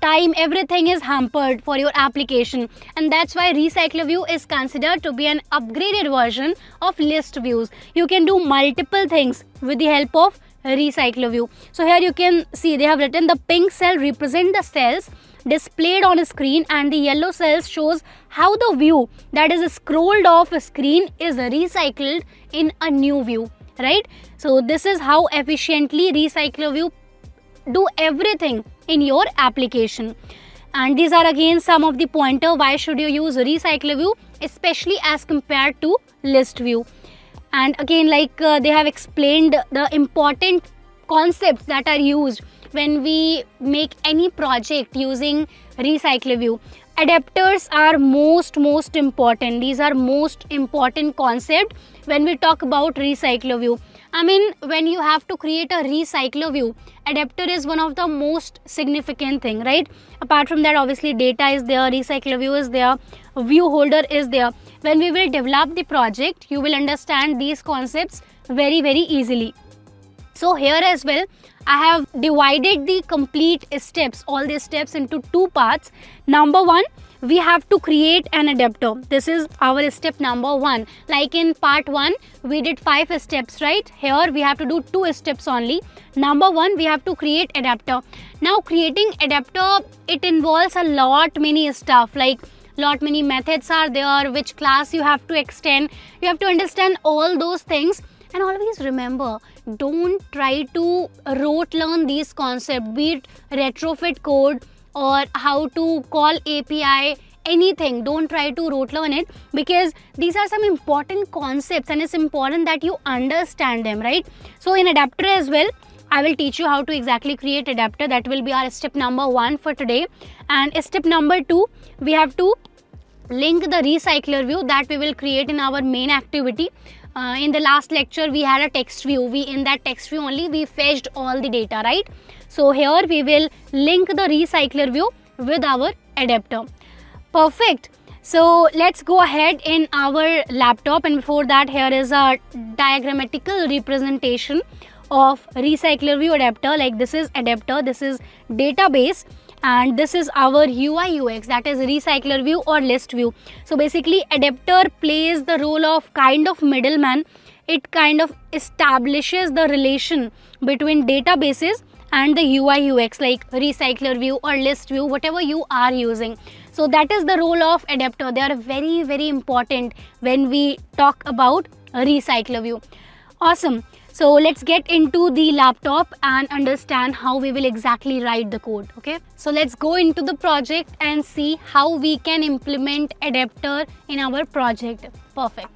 time, everything is hampered for your application. And that's why recycler view is considered to be an upgraded version of list views. You can do multiple things with the help of recycler view. So here you can see they have written the pink cell represent the cells displayed on a screen, and the yellow cells shows how the view that is scrolled off a screen is recycled in a new view, right? So this is how efficiently recycler view do everything in your application. And these are again some of the pointer why should you use recycler view, especially as compared to list view. And again, like they have explained the important concepts that are used when we make any project using recycler view. Adapters are most important. These are most important concept when we talk about recycler view. I mean, when you have to create a recycler view, adapter is one of the most significant thing, right? Apart from that, obviously data is there, recycler view is there, view holder is there. When we will develop the project, you will understand these concepts very easily. So here as well, I have divided the complete steps, all these steps into two parts. Number one, we have to create an adapter. This is our step number one. Like in part 1, we did 5 steps, right? Here we have to do 2 steps only. Number 1, we have to create adapter. Now creating adapter, it involves a lot many stuff, like lot many methods are there, which class you have to extend. You have to understand all those things. And always remember, don't try to rote learn these concepts, be it retrofit code or how to call API, anything. Don't try to rote learn it, because these are some important concepts and it's important that you understand them, right? So in adapter as well, I will teach you how to exactly create adapter. That will be our step number 1 for today. And step number 2, we have to link the recycler view that we will create in our main activity. In the last lecture, we had a text view. In that text view only, we fetched all the data, right? So here we will link the recycler view with our adapter. Perfect. So let's go ahead in our laptop, and before that, here is a diagrammatical representation of recycler view adapter. Like this is adapter, this is database, and this is our UI UX, that is recycler view or list view. So basically adapter plays the role of kind of middleman. It kind of establishes the relation between databases and the UI UX, like recycler view or list view, whatever you are using. So that is the role of adapter. They are very important when we talk about recycler view. Awesome. So let's get into the laptop and understand how we will exactly write the code, okay? So let's go into the project and see how we can implement adapter in our project. Perfect.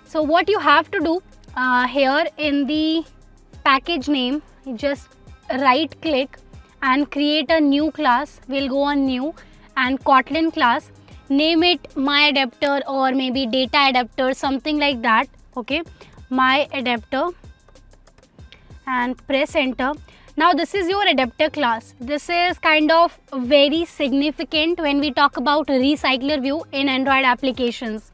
So what you have to do here in the package name, just right click and create a new class. We'll go on new and Kotlin class. Name it my adapter or maybe data adapter, something like that, okay? My adapter. And press enter. Now this is your adapter class. This is kind of very significant when we talk about recycler view in Android applications.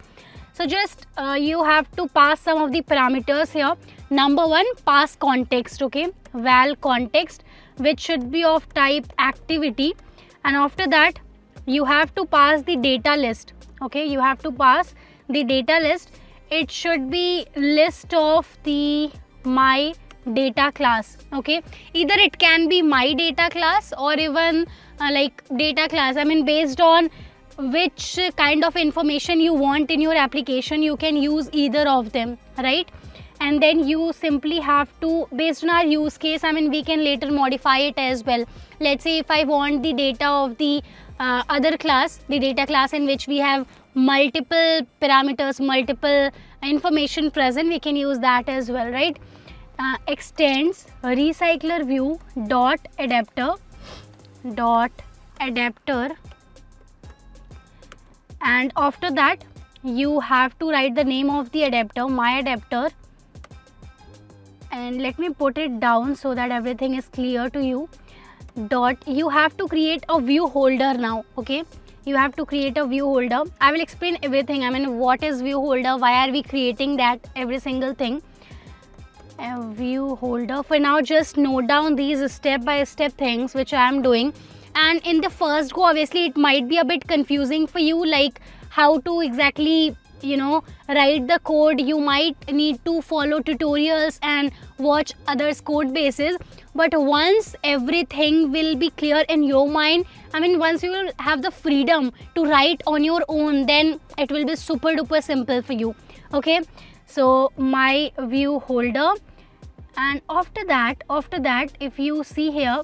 So just you have to pass some of the parameters here. Number 1, pass context, okay? Val context, which should be of type activity, and after that you have to pass the data list, okay? You have to pass the data list. It should be list of the my data class, okay? Either it can be my data class or even like data class. I mean, based on which kind of information you want in your application, you can use either of them, right? And then you simply have to, based on our use case, I mean, we can later modify it as well. Let's say if I want the data of the other class, the data class in which we have multiple parameters, multiple information present, we can use that as well, right? Extends recycler view dot adapter And after that you have to write the name of the adapter, my adapter, and let me put it down so that everything is clear to you. You have to create a view holder now. Okay, you have to create a view holder. I will explain everything. I mean, what is view holder, why are we creating that, every single thing. A view holder. For now, just note down these step by step things which I am doing. And in the first go, obviously it might be a bit confusing for you, like how to exactly write the code. You might need to follow tutorials and watch others code bases, but once everything will be clear in your mind, I mean, once you will have the freedom to write on your own, then it will be super duper simple for you. Okay, so my view holder. And after that if you see here,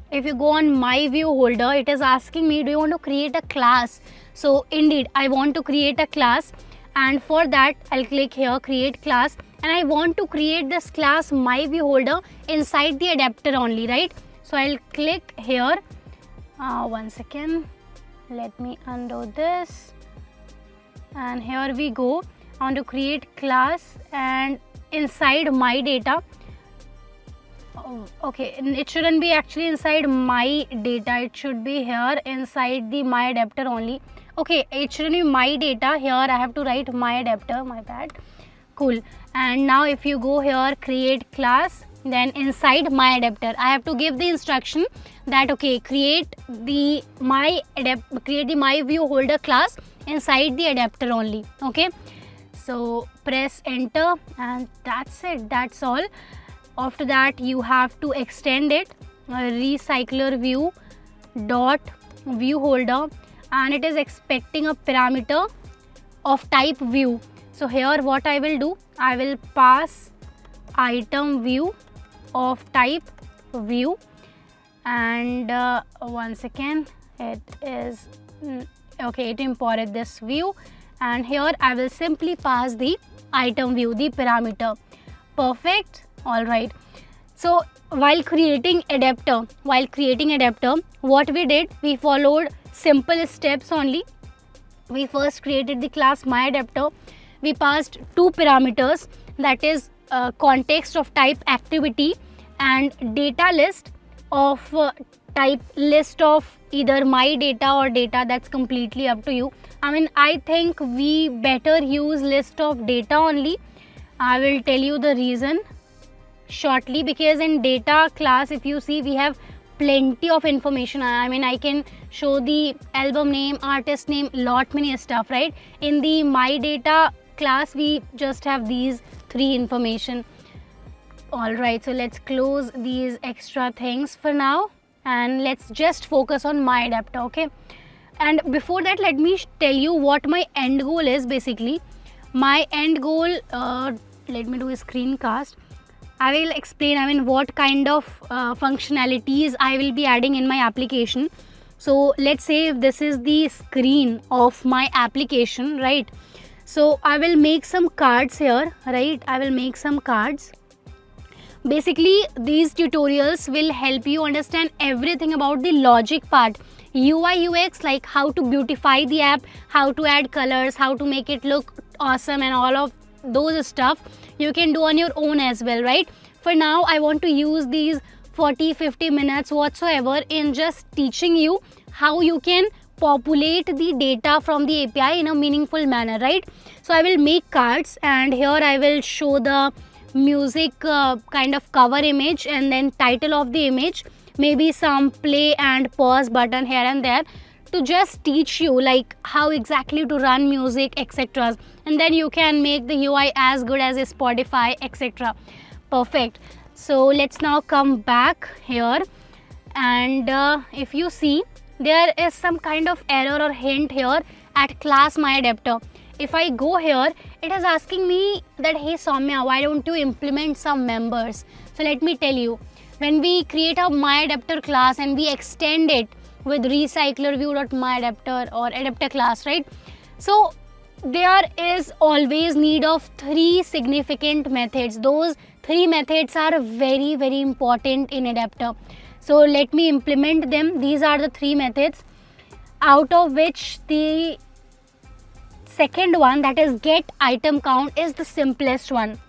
if you go on my view holder, it is asking me, do you want to create a class? So indeed I want to create a class, and for that I'll click here, create class, and I want to create this class my view holder inside the adapter only, right? So I'll click here. One second, let me undo this, and here we go. I want to create class, and inside my data, okay, it shouldn't be actually inside my data, it should be here inside the my adapter only. Okay, it shouldn't be my data, here I have to write my adapter, my bad. Cool. And now if you go here, create class, then inside my adapter I have to give the instruction that okay, create the my view holder class inside the adapter only. Okay, so press enter, and that's it, that's all. After that you have to extend it, recycler view dot view holder, and it is expecting a parameter of type view. So here what I will do, I will pass item view of type view, and once again it is okay, it imported this view, and here I will simply pass the item view, the parameter. Perfect. All right, so while creating adapter, what we did, we followed simple steps only. We first created the class my adapter, we passed two parameters, that is context of type activity and data list of type list of either my data or data, that's completely up to you. I mean, I think we better use list of data only. I will tell you the reason shortly, because in data class, if you see, we have plenty of information. I mean, I can show the album name, artist name, lot many stuff, right? In the my data class, we just have these three information. All right, so let's close these extra things for now, and let's just focus on my adapter. Okay, and before that, let me tell you what my end goal is. Basically, my end goal, let me do a screencast. I will explain, I mean, what kind of functionalities I will be adding in my application. So let's say if this is the screen of my application, right? So I will make some cards here, right? I will make some cards. Basically, these tutorials will help you understand everything about the logic part, UI UX, like how to beautify the app, how to add colors, how to make it look awesome, and all of those stuff you can do on your own as well, right? For now, I want to use these 40-50 minutes whatsoever in just teaching you how you can populate the data from the API in a meaningful manner, right? So I will make cards, and here I will show the music kind of cover image, and then title of the image, maybe some play and pause button here and there, to just teach you like how exactly to run music, etc. And then you can make the UI as good as a Spotify, etc. Perfect. So let's now come back here, and if you see, there is some kind of error or hint here at class my adapter. If I go here, it is asking me that, hey Saumya, why don't you implement some members? So let me tell you, when we create a my adapter class and we extend it with recycler view.myAdapter or adapter class, right? So there is always need of three significant methods. Those three methods are very, very important in adapter. So let me implement them. These are the three methods. out of which the second one, that is get item count, is the simplest one.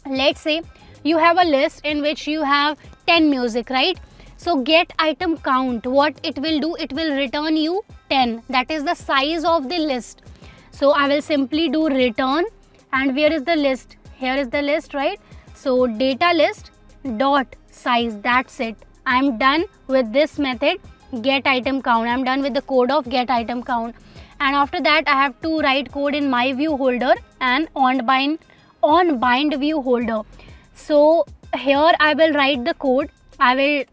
Let's say you have a list in which you have 10 music, right? So get item count, what it will do, it will return you 10. That is the size of the list. So I will simply do return, and where is the list? Here is the list, right? So data list dot size, that's it. I'm done with this method, get item count. I'm done with the code of get item count. And after that I have to write code in my view holder and on bind view holder. So here I will write the code, I will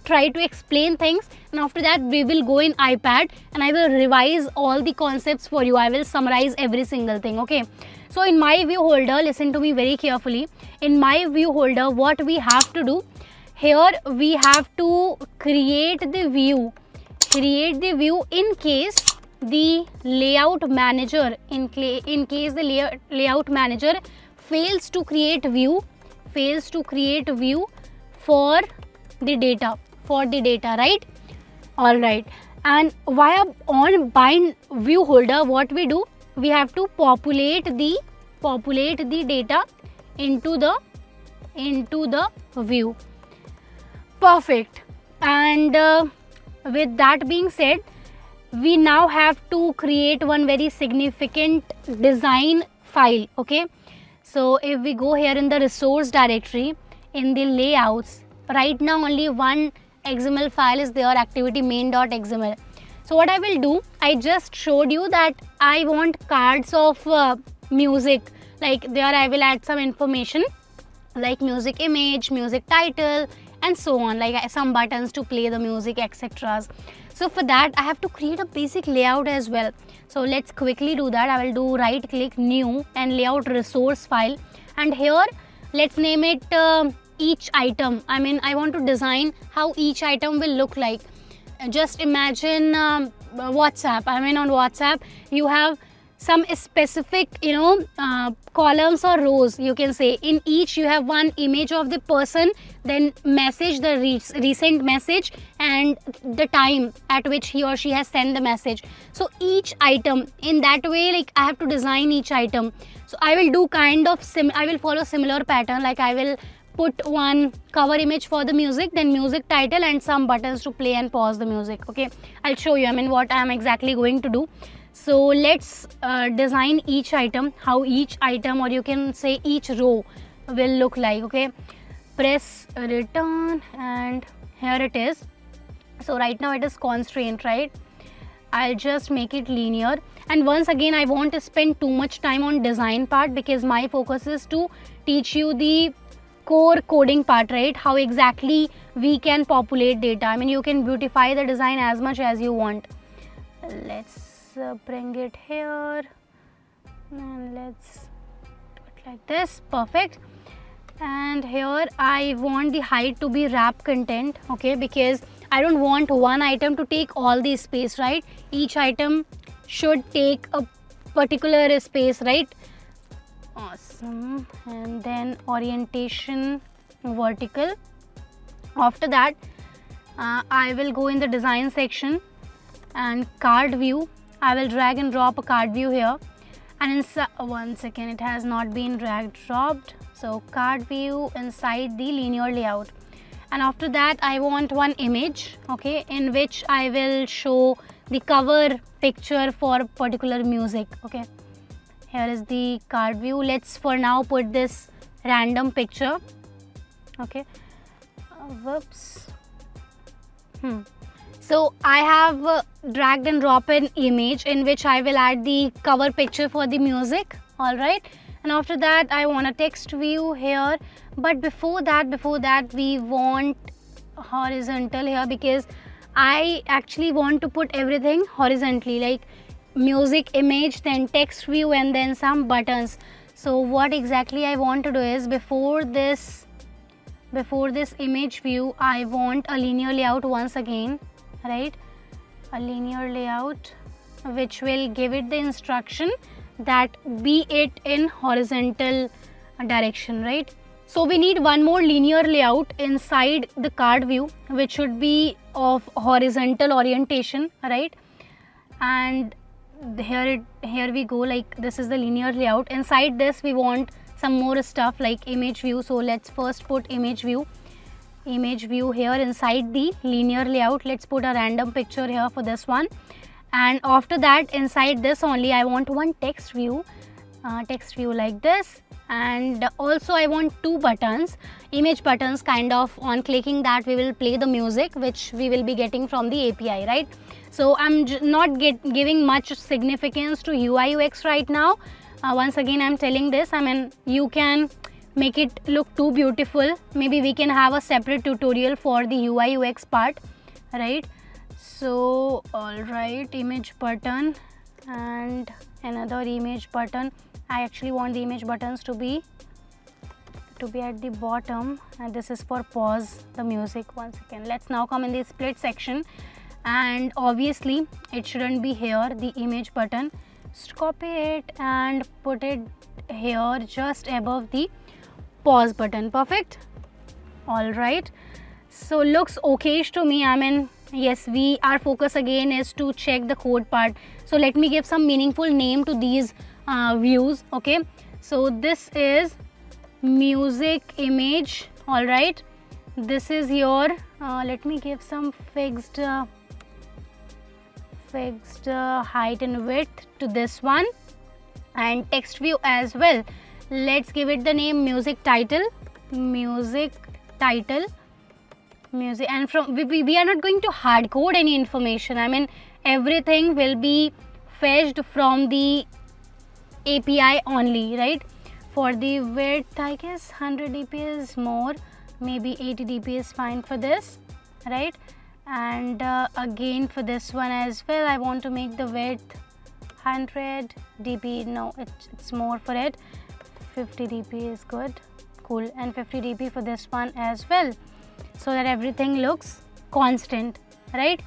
try to explain things, and after that we will go in iPad and I will revise all the concepts for you. I will summarize every single thing, okay? So in my view holder, listen to me very carefully. In my view holder, what we have to do, here we have to create the view in case the layout manager, in case the layout manager fails to create view for the data, right? All right. And via on bind view holder, what we do, we have to populate the data into the view. Perfect. And with that being said, we now have to create one very significant design file, okay? So if we go here in the resource directory, in the layouts, right now only one XML file is there, activity main.xml. So what I will do, I just showed you that I want cards of music, like there I will add some information like music image, music title, and so on, like some buttons to play the music, etc. So for that I have to create a basic layout as well. So let's quickly do that. I will do right click new and layout resource file, and here let's name it each item. I mean, I want to design how each item will look like. Just imagine WhatsApp. I mean, on WhatsApp you have some specific columns or rows, you can say. In each you have one image of the person, then message, the recent message, and the time at which he or she has sent the message. So each item, in that way, like I have to design each item. So I will do I will follow similar pattern, like I will put one cover image for the music, then music title, and some buttons to play and pause the music, okay? I'll show you, I mean, what I am exactly going to do. So let's design each item, how each item, or you can say each row, will look like, okay? Press return, and here it is. So right now it is constraint, right? I'll just make it linear. And once again, I won't spend too much time on design part, because my focus is to teach you the core coding part, right? How exactly we can populate data. I mean, you can beautify the design as much as you want. Let's bring it here, and let's do it like this. Perfect. And here I want the height to be wrap content, okay, because I don't want one item to take all the space, right? Each item should take a particular space, right? Awesome. And then orientation vertical. After that I will go in the design section and card view. I will drag and drop a card view here, and one second, it has not been dropped. So card view inside the linear layout, and after that I want one image, okay, in which I will show the cover picture for particular music, okay. Here is the card view. Let's for now put this random picture, okay. Whoops. So I have dragged and dropped an image in which I will add the cover picture for the music, all right. And after that I want a text view here, but before that we want horizontal here, because I actually want to put everything horizontally, like music image, then text view, and then some buttons. So what exactly I want to do is, before this image view, I want a linear layout once again, right? A linear layout which will give it the instruction that be it in horizontal direction, right? So we need one more linear layout inside the card view which should be of horizontal orientation, right? and here we go, like this is the linear layout. Inside this we want some more stuff like image view, so let's first put image view here inside the linear layout. Let's put a random picture here for this one, and after that inside this only I want one text view like this, and also I want two buttons, image buttons, kind of on clicking that we will play the music which we will be getting from the API, right? So I'm not giving much significance to UI UX right now. Once again I'm telling this, I mean you can make it look too beautiful, maybe we can have a separate tutorial for the UI UX part, right? So alright, image button and another image button. I actually want the image buttons to be at the bottom, and this is for pause the music. Once again, let's now come in the split section, and obviously it shouldn't be here, the image button. Just copy it and put it here just above the pause button. Perfect. All right, so looks okayish to me. I mean, yes, our focus again is to check the code part, so let me give some meaningful name to these views. Okay, so this is music image. All right, this is your let me give some fixed height and width to this one, and text view as well. Let's give it the name music title, and from we are not going to hard code any information. I mean everything will be fetched from the API only, right? For the width, I guess 100 dp is more, maybe 80 dp is fine for this, right? And again for this one as well, I want to make the width 100 dp. No, it's more for it. 50 dp is good, cool, and 50 dp for this one as well, so that everything looks constant, right?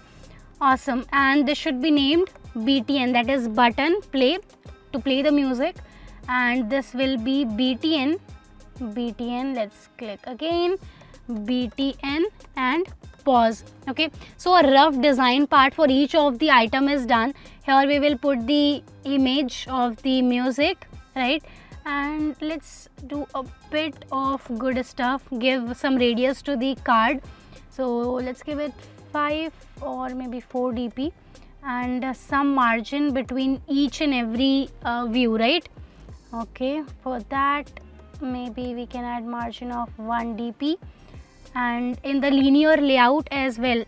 Awesome. And this should be named BTN, that is button play, to play the music, and this will be BTN. Let's click again, BTN and pause. Okay, so a rough design part for each of the item is done. Here we will put the image of the music, right? And let's do a bit of good stuff, give some radius to the card, so let's give it 5 or maybe 4 dp, and some margin between each and every view, right? Okay, for that maybe we can add margin of 1 dp, and in the linear layout as well,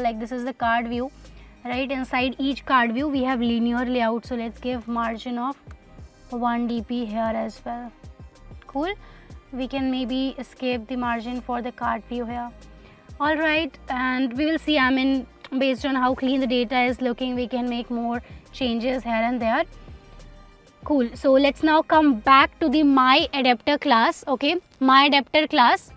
like this is the card view, right? Inside each card view we have linear layout, so let's give margin of 1 dp here as well. Cool, we can maybe escape the margin for the card view here. All right, and we will see, I mean based on how clean the data is looking, we can make more changes here and there. Cool, so let's now come back to the my adapter class. Okay, my adapter class,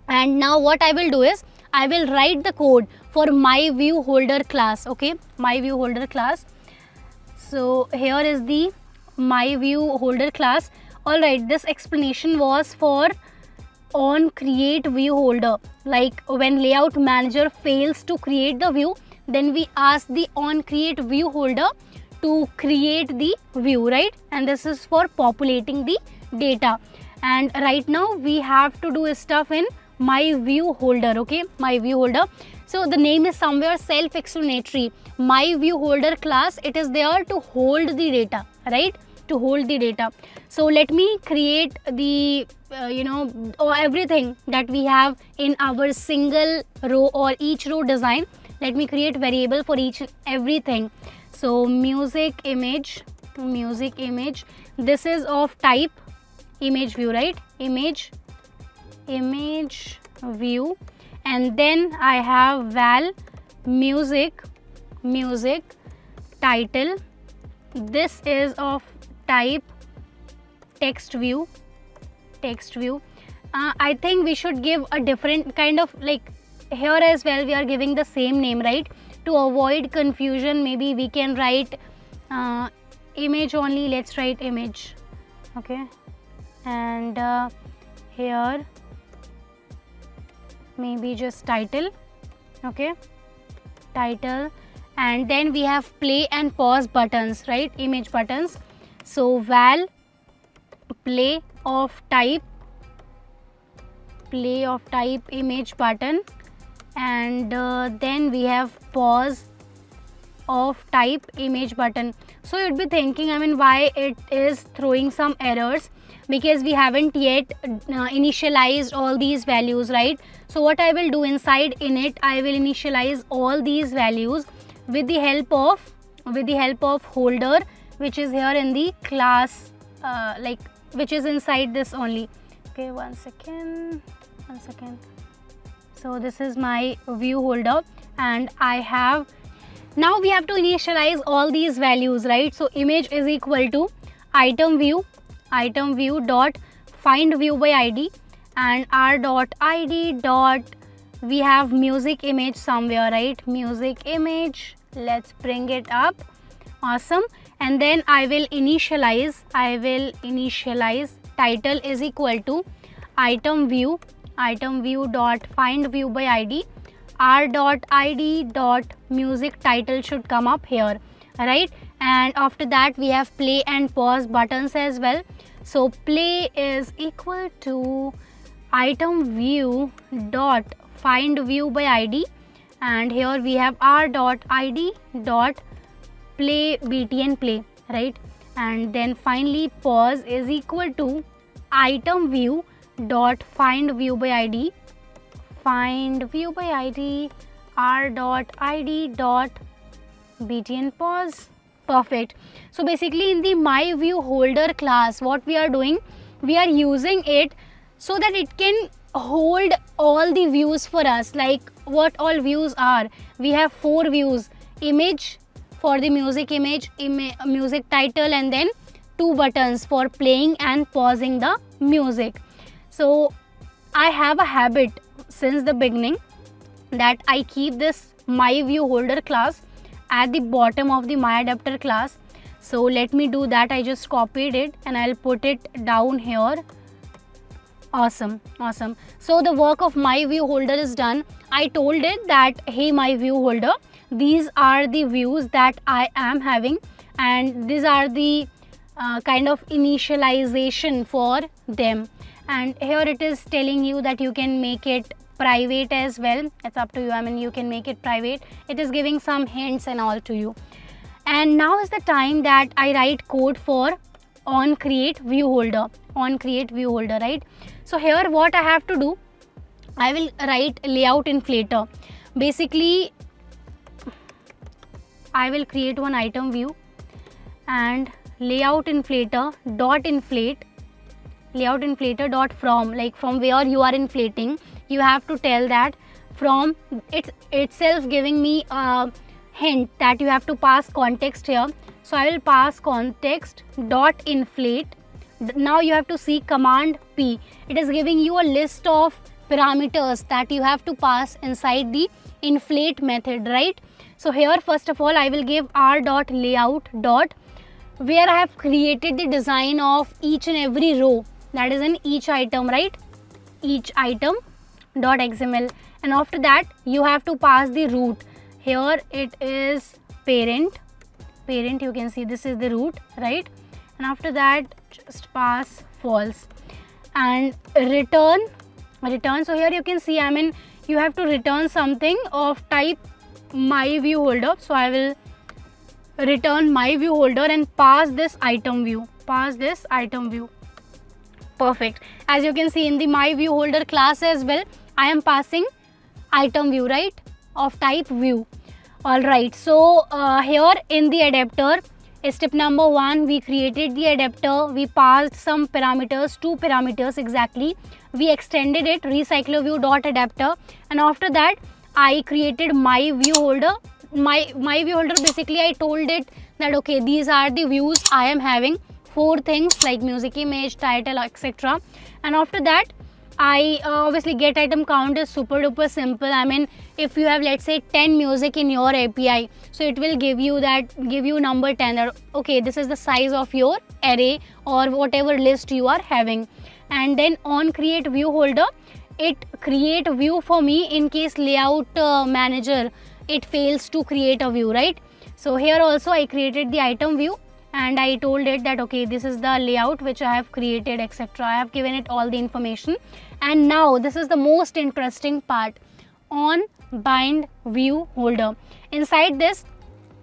and now what I will do is I will write the code for my view holder class. Okay, my view holder class. So here is the my view holder class. All right, this explanation was for on create view holder, like when layout manager fails to create the view, then we ask the on create view holder to create the view, right? And this is for populating the data, and right now we have to do stuff in my view holder. Okay, my view holder, so the name is somewhere self-explanatory. My view holder class, it is there to hold the data, right? To hold the data. So let me create the or everything that we have in our single row or each row design. Let me create variable for each and everything. So music image, this is of type image view, right? Image view, and then I have val music title. This is of type text view. I think we should give a different kind of, like here as well we are giving the same name, right? To avoid confusion, maybe we can write image only. Let's write image. Okay, and here maybe just title. Okay, title, and then we have play and pause buttons, right? Image buttons. So val play of type image button, and then we have pause of type image button. So you'd be thinking, I mean, why it is throwing some errors, because we haven't yet initialized all these values, right? So what I will do inside init, I will initialize all these values with the help of holder, which is here in the class, which is inside this only. Okay, one second. So this is my view holder, and I have, now we have to initialize all these values, right? So image is equal to item view dot find view by id, and r dot id dot, we have music image somewhere, right? Music image, let's bring it up. Awesome. And then I will initialize title is equal to item view dot find view by id, r dot id dot music title should come up here, right? And after that we have play and pause buttons as well. So play is equal to item view dot find view by id, and here we have r dot id dot play btn play, right? And then finally pause is equal to item view dot find view by id r dot id dot btn pause. Perfect. So basically in the my view holder class, what we are doing, we are using it so that it can hold all the views for us. Like what all views are, we have 4 views: image for the music image, music title, and then 2 buttons for playing and pausing the music. So I have a habit since the beginning that I keep this my view holder class at the bottom of the my adapter class. So let me do that. I just copied it and I'll put it down here. Awesome. So the work of my view holder is done. I told it that, hey my view holder, these are the views that I am having, and these are the kind of initialization for them. And here it is telling you that you can make it private as well. It's up to you. I mean, you can make it private. It is giving some hints and all to you. And now is the time that I write code for on create view holder, right? So here what I have to do, I will write layout inflator. Basically I will create one item view, and layout inflator dot from, like from where you are inflating, you have to tell that from, it's itself giving me a hint that you have to pass context here. So I will pass context dot inflate. Now you have to see command P. It is giving you a list of parameters that you have to pass inside the inflate method, right? So here first of all I will give r dot layout dot, where I have created the design of each and every row, that is in each item, right? Each item dot xml. And after that you have to pass the root. Here it is parent, you can see this is the root, right? And after that just pass false and return. So here you can see, I mean, you have to return something of type my view holder. So I will return my view holder and pass this item view. Perfect. As you can see in the my view holder class as well, I am passing item view, right, of type view. Alright, so here in the adapter, step number 1, we created the adapter, we passed some parameters, 2 parameters exactly, we extended it, recycler view dot adapter, and after that I created my view holder. My view holder, basically I told it that okay, these are the views I am having, 4 things like music image, title, etc. And after that I obviously get item count is super duper simple. I mean, if you have let's say 10 music in your API, so it will give you number 10, that okay, this is the size of your array or whatever list you are having. And then on create view holder, it create view for me in case layout manager it fails to create a view, right? So here also I created the item view and I told it that okay, this is the layout which I have created, etc. I have given it all the information. And now this is the most interesting part, on bind view holder. Inside this,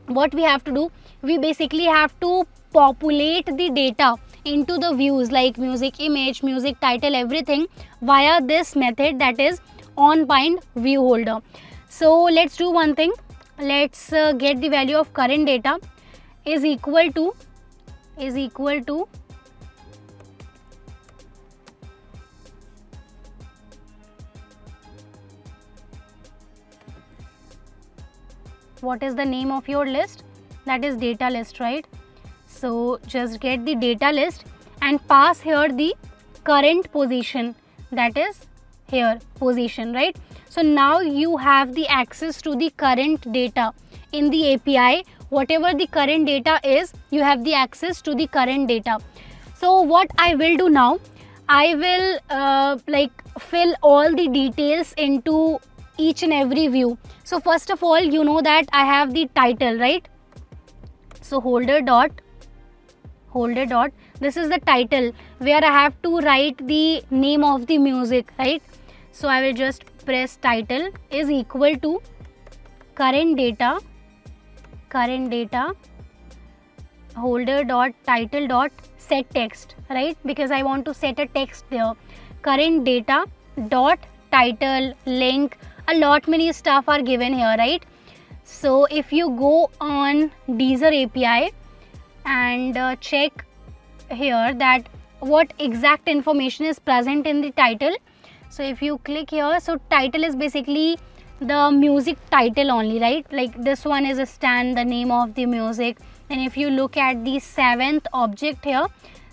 what we have to do, we basically have to populate the data into the views like music image, music title, everything via this method, that is on bind view holder. So let's do one thing. Let's get the value of current data is equal to what is the name of your list? That is data list, right? So just get the data list and pass here the current position, that is here position, right? So now you have the access to the current data in the API. Whatever the current data is, you have the access to the current data. So what I will do now, I will fill all the details into each and every view. So first of all, you know that I have the title, right? So holder dot, this is the title where I have to write the name of the music, right? So I will just press title is equal to current data holder dot title dot set text, right? Because I want to set a text there. Current data dot title link, a lot many stuff are given here, right? So if you go on Deezer API and check here that what exact information is present in the title. So if you click here, so title is basically the music title only, right? Like this one is a stand, the name of the music. And if you look at the 7th object here,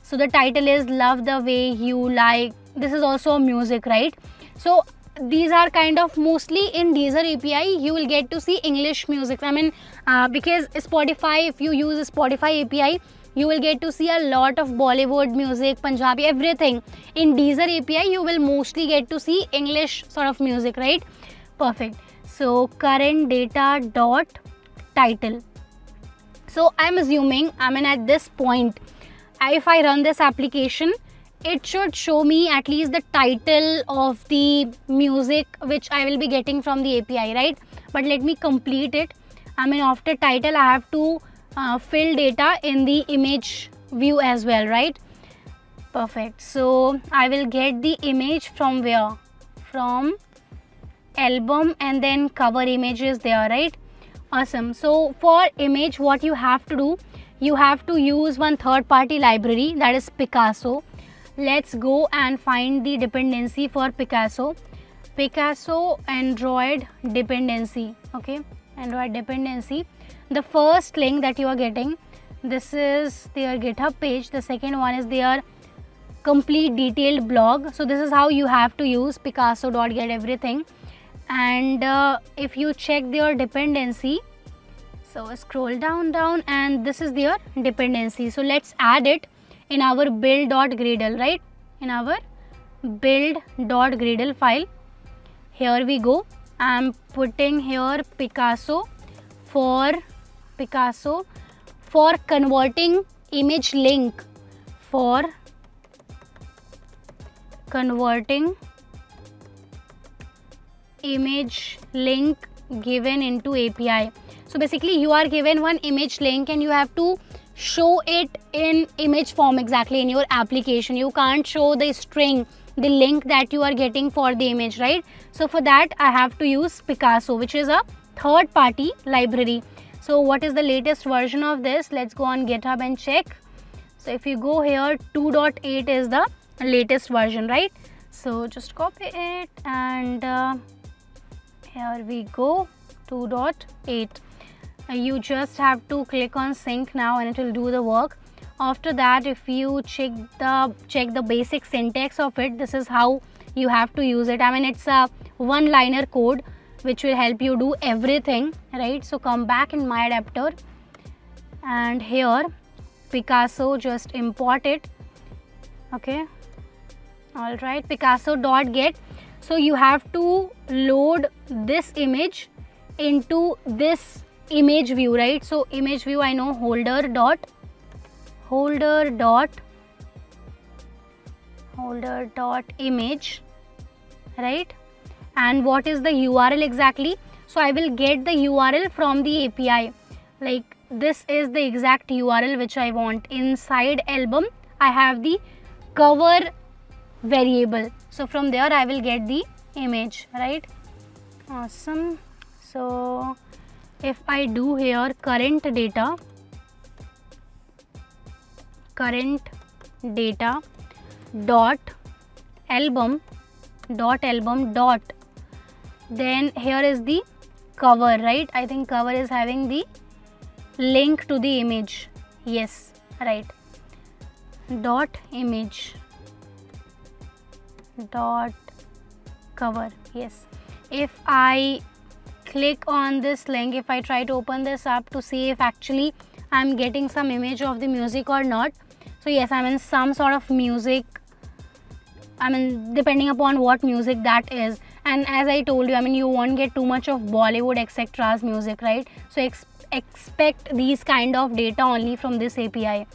so the title is Love the Way You Like. This is also a music, right? So these are kind of mostly in Deezer API you will get to see English music. I mean because Spotify, if you use Spotify API, you will get to see a lot of Bollywood music, Punjabi, everything. In Deezer API you will mostly get to see English sort of music, right? Perfect. So current data dot title. So I'm assuming, I mean at this point, if I run this application, it should show me at least the title of the music which I will be getting from the API, right? But let me complete it. I mean after title I have to fill data in the image view as well, right? Perfect. So I will get the image from where? From album, and then cover image is there, right? Awesome. So for image, what you have to do, you have to use one third-party library, that is Picasso. Let's go and find the dependency for Picasso. Picasso Android dependency. Okay, Android dependency. The first link that you are getting, this is their GitHub page. The second one is their complete detailed blog. So this is how you have to use Picasso.get everything. And if you check their dependency, so scroll down and this is their dependency. So let's add it in our build.gradle, right? In our build.gradle file. Here we go. I'm putting here Picasso for converting image link, for converting image link given into API. So basically you are given one image link and you have to show it in image form exactly in your application. You can't show the string, the link that you are getting for the image, right? So for that I have to use Picasso, which is a third party library. So what is the latest version of this? Let's go on GitHub and check. So if you go here, 2.8 is the latest version, right? So just copy it and here we go, 2.8. You just have to click on sync now and it will do the work. After that, if you check the basic syntax of it, this is how you have to use it. I mean it's a one-liner code which will help you do everything, right? So come back in my adapter and here Picasso, just import it. Okay, all right, Picasso.get. So you have to load this image into this image view, right? So image view, I know holder dot image, right? And what is the URL exactly? So I will get the URL from the API. Like this is the exact URL which I want. Inside album I have the cover variable, so from there I will get the image, right? Awesome. So if I do here current data dot album dot, then here is the cover, right? I think cover is having the link to the image. Yes, right. Dot image dot cover. Yes. If I click on this link, if I try to open this up to see if actually I'm getting some image of the music or not. So yes, I'm in some sort of music, I mean depending upon what music that is. And as I told you, I mean you won't get too much of Bollywood etc.'s music, right? So expect these kind of data only from this API.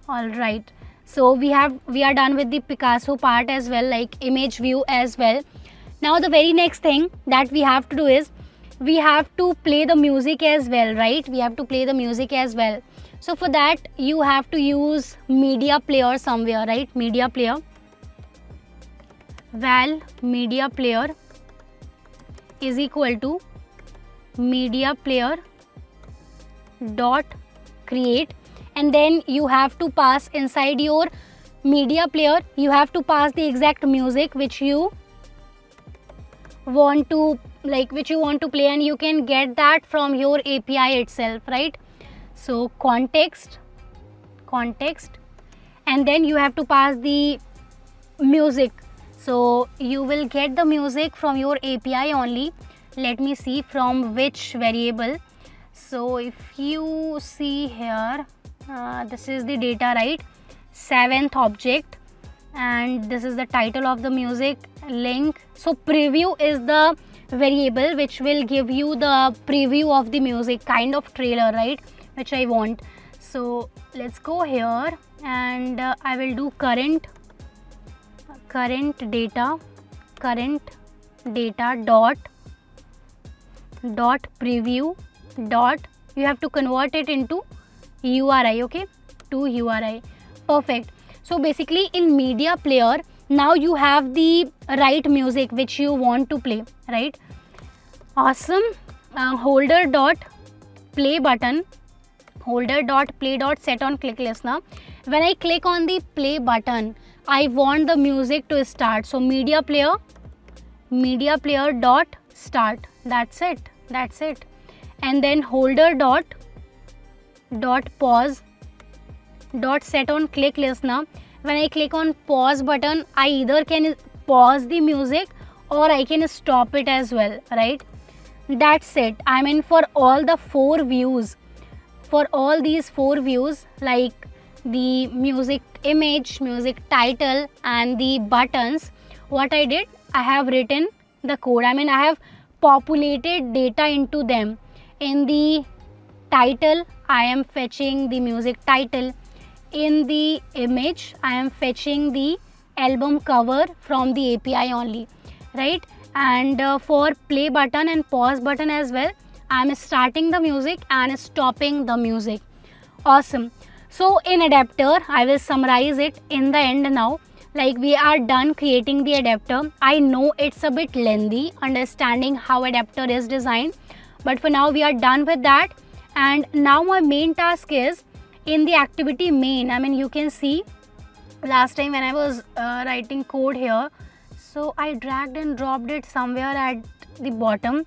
All right, so we are done with the Picasso part as well, like image view as well. Now the very next thing that we have to do is we have to play the music as well, right? We have to play the music as well. So for that you have to use media player somewhere, right? Media player, val media player is equal to media player dot create, and then you have to pass inside your media player, you have to pass the exact music which you want to play, and you can get that from your API itself, right? So context, and then you have to pass the music. So you will get the music from your API only. Let me see from which variable. So if you see here, this is the data, right? 7th object, and this is the title of the music, link. So preview is the variable which will give you the preview of the music, kind of trailer, right? Which I want. So let's go here, and I will do current data dot preview dot, you have to convert it into URI, okay, to URI. Perfect. So basically in media player now you have the right music which you want to play, right? Awesome. Holder dot play button, holder dot play dot set on click listener. When I click on the play button, I want the music to start. So media player dot start. That's it. And then holder dot pause dot set on click listener. When I click on pause button, I either can pause the music or I can stop it as well, right? That's it. I mean for all the 4 views, for all these 4 views, like the music image, music title and the buttons, what I did, I have written the code. I mean I have populated data into them. In the title I am fetching the music title, in the image I am fetching the album cover from the API only, right? And for play button and pause button as well, I am starting the music and stopping the music. Awesome. So in adapter, I will summarize it in the end now. Like we are done creating the adapter. I know it's a bit lengthy understanding how adapter is designed, but for now we are done with that. And now my main task is in the activity main. I mean you can see last time when I was writing code here, so I dragged and dropped it somewhere at the bottom.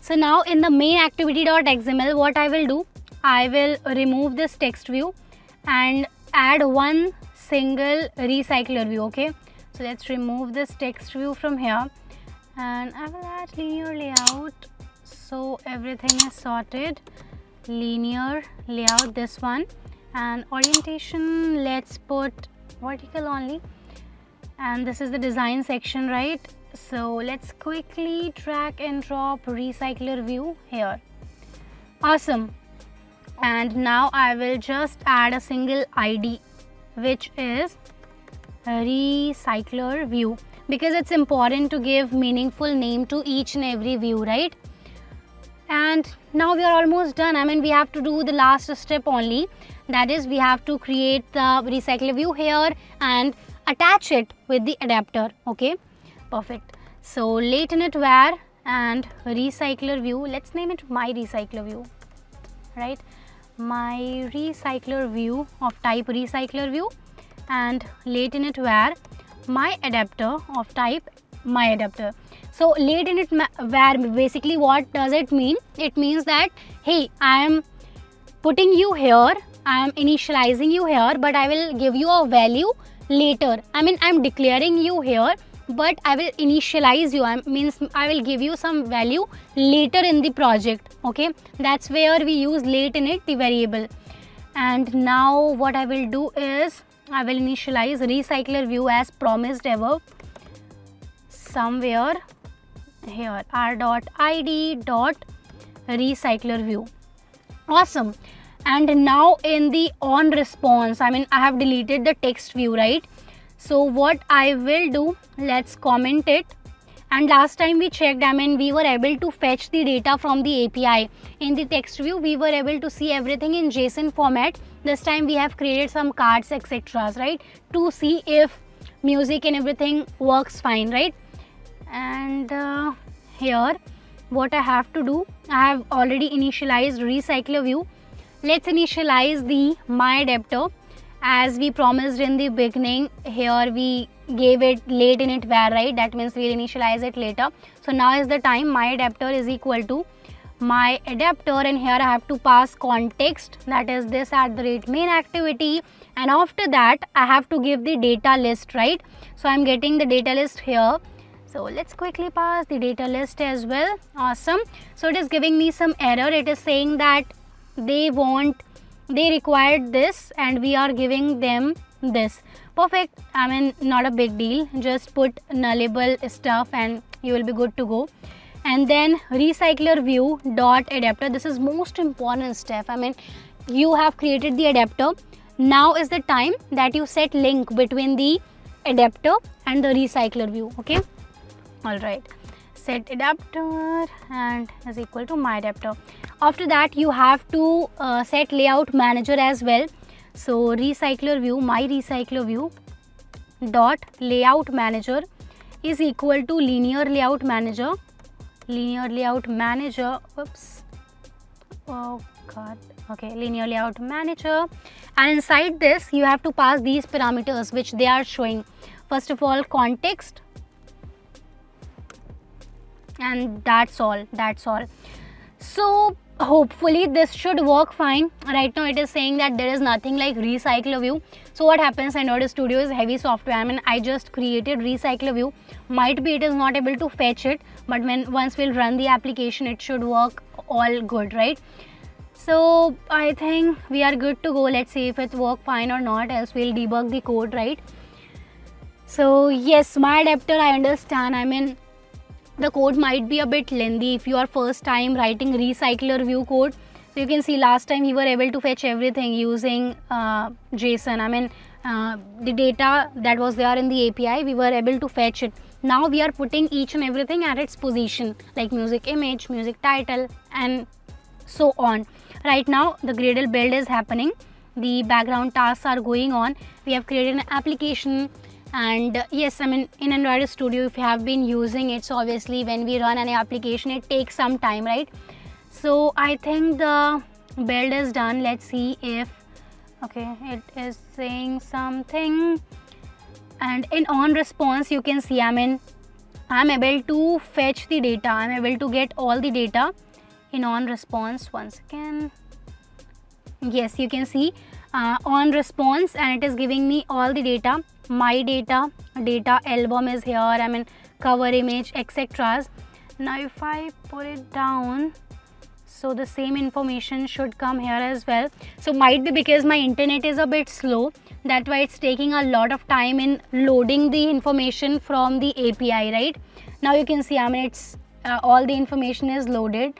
So now in the main activity.xml, what I will do, I will remove this text view and add one single recycler view. Okay, so let's remove this text view from here, and I will add linear layout. So everything is sorted. Linear layout, this one, and orientation, let's put vertical only. And this is the design section, right? So let's quickly drag and drop recycler view here. Awesome. And now I will just add a single ID, which is recycler view, because it's important to give meaningful name to each and every view, right? And now we are almost done. I mean, we have to do the last step only, that is we have to create the recycler view here and attach it with the adapter. Okay, perfect. So latent where and recycler view, let's name it my recycler view, right? My recycler view of type recycler view, and latent where my adapter of type my adapter. So latent where, basically what does it mean? It means that, hey, I am putting you here, I am initializing you here, but I will give you a value later. I mean, I am declaring you here, but I will initialize you. Means I will give you some value later in the project. Okay, that's where we use latent the variable. And now what I will do is I will initialize recycler view as promised above, somewhere here r.id.recycler view. Awesome. And now in the on response, I mean, I have deleted the text view, right? So what I will do, let's comment it. And last time we checked, I mean, we were able to fetch the data from the API. In the text view, we were able to see everything in JSON format. This time we have created some cards, etc., right, to see if music and everything works fine, right? And here what I have to do, I have already initialized recycler view. Let's initialize the my adapter as we promised in the beginning. Here we gave it latent where, right? That means we'll initialize it later. So now is the time. My adapter is equal to my adapter, and here I have to pass context, that is this @main activity, and after that I have to give the data list, right? So I'm getting the data list here. So let's quickly pass the data list as well. Awesome. So it is giving me some error. It is saying that they required this and we are giving them this. Perfect. I mean, not a big deal. Just put nullable stuff and you will be good to go. And then recycler view dot adapter. This is most important step. I mean, you have created the adapter. Now is the time that you set link between the adapter and the recycler view. Okay. All right. Set adapter and is equal to my adapter. After that, you have to set layout manager as well. So recycler view, my recycler view dot layout manager is equal to linear layout manager. Linear layout manager. Oops. Oh God. Okay. Linear layout manager. And inside this, you have to pass these parameters which they are showing. First of all, context. And that's all. So hopefully this should work fine. Right now it is saying that there is nothing like recycler view. So what happens, Android Studio is heavy software. I mean, I just created recycler view. Might be it is not able to fetch it, but once we'll run the application, it should work all good, right? So I think we are good to go. Let's see if it works fine or not, else we'll debug the code, right? So yes, my adapter, I understand. I mean, the code might be a bit lengthy if you are first time writing recycler view code. So you can see last time we were able to fetch everything using JSON. I mean, the data that was there in the API, we were able to fetch it. Now we are putting each and everything at its position, like music image, music title, and so on. Right now the Gradle build is happening. The background tasks are going on. We have created an application. And yes, I mean, in Android Studio, if you have been using it, so obviously when we run an application, it takes some time, right? So I think the build is done. Let's see if, okay, it is saying something. And in on response, you can see, I mean, I'm able to fetch the data. I'm able to get all the data in on response once again. Yes, you can see on response, and it is giving me all the data. My data album is here. I mean, cover image, etc. Now if I put it down, So the same information should come here as well. So might be because my internet is a bit slow, that's why it's taking a lot of time in loading the information from the API, right? Now you can see, I mean, it's all the information is loaded,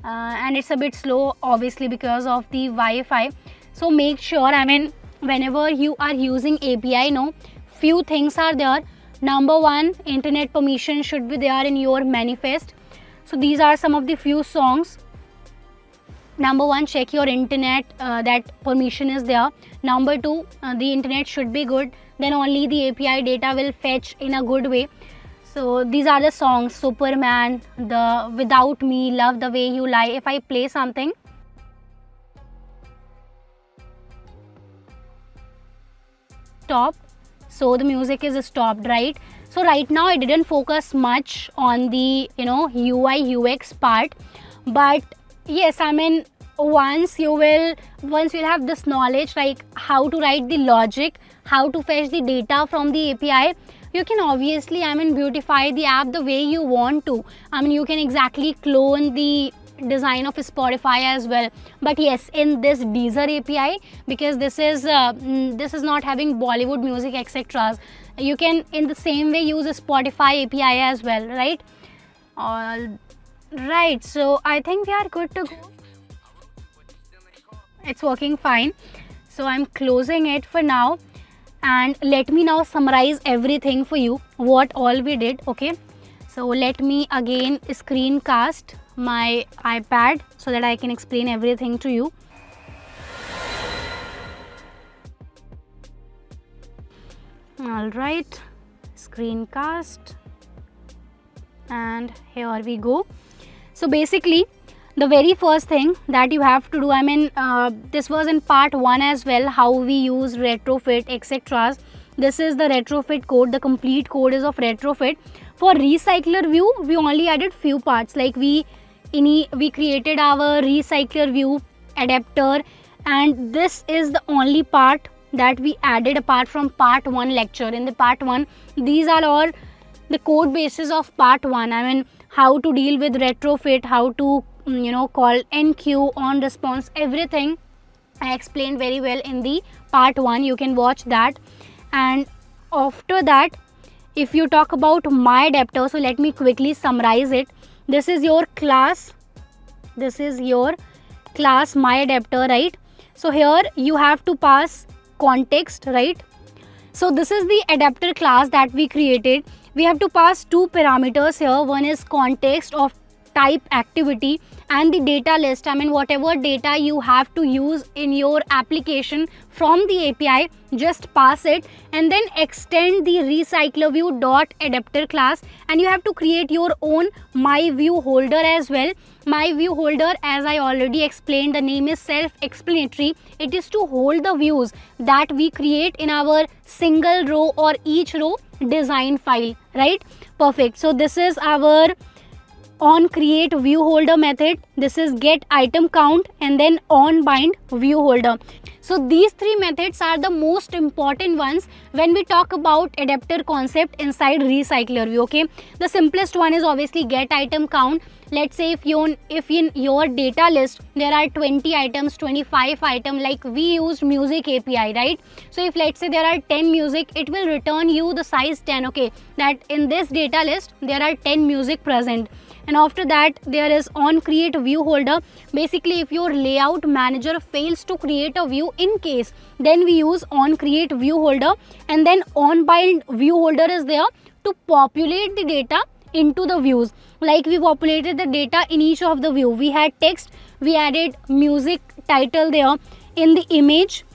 and it's a bit slow obviously because of the Wi-Fi. So make sure, I mean, whenever you are using API, no, few things are there. Number one, internet permission should be there in your manifest. So these are some of the few songs. Number one, check your internet that permission is there. Number two, the internet should be good, then only the API data will fetch in a good way. So these are the songs: Superman, the Without Me, Love the Way You Lie. If I play something, stop, so the music is stopped, right? So right now I didn't focus much on the UI UX part, but yes, I mean, once you'll have this knowledge, like how to write the logic, how to fetch the data from the API, you can obviously, I mean, beautify the app the way you want to. I mean, you can exactly clone the design of Spotify as well. But yes, in this Deezer API, because this is not having Bollywood music, etc., you can in the same way use a Spotify API as well, right? All right, so I think we are good to go. It's working fine, so I'm closing it for now, and let me now summarize everything for you, what all we did. Okay, so let me again screencast my iPad so that I can explain everything to you. All right, screencast, and here we go. So basically, the very first thing that you have to do, I mean, this was in part 1 as well, how we use retrofit, etc. This is the retrofit code. The complete code is of retrofit. For recycler view, we only added few parts, like we created our recycler view adapter, and this is the only part that we added apart from part 1 lecture. In the part 1, these are all the code bases of part 1. I mean, how to deal with retrofit, how to call enqueue, on response, everything I explained very well in the part 1. You can watch that. And after that, if you talk about my adapter, so let me quickly summarize it. This is your class my adapter, right? So here you have to pass context, right? So this is the adapter class that we created. We have to pass two parameters here. One is context of type activity, and the data list. I mean, whatever data you have to use in your application from the API, just pass it, and then extend the recycler view dot adapter class, and you have to create your own my view holder as well. My view holder, as I already explained, the name is self-explanatory. It is to hold the views that we create in our single row or each row design file, right? Perfect. So this is our on create view holder method. This is get item count, and then on bind view holder. So these three methods are the most important ones when we talk about adapter concept inside recycler view. Okay, the simplest one is obviously get item count. Let's say if in your data list there are 20 items, 25 items, like we used music API, right? So if let's say there are 10 music, it will return you the size 10. Okay, that in this data list there are 10 music present. And after that, there is on create view holder. Basically, if your layout manager fails to create a view in case, then we use on create view holder, and then on bind view holder is there to populate the data into the views. Like we populated the data in each of the view. We had text, we added music title there. In the image,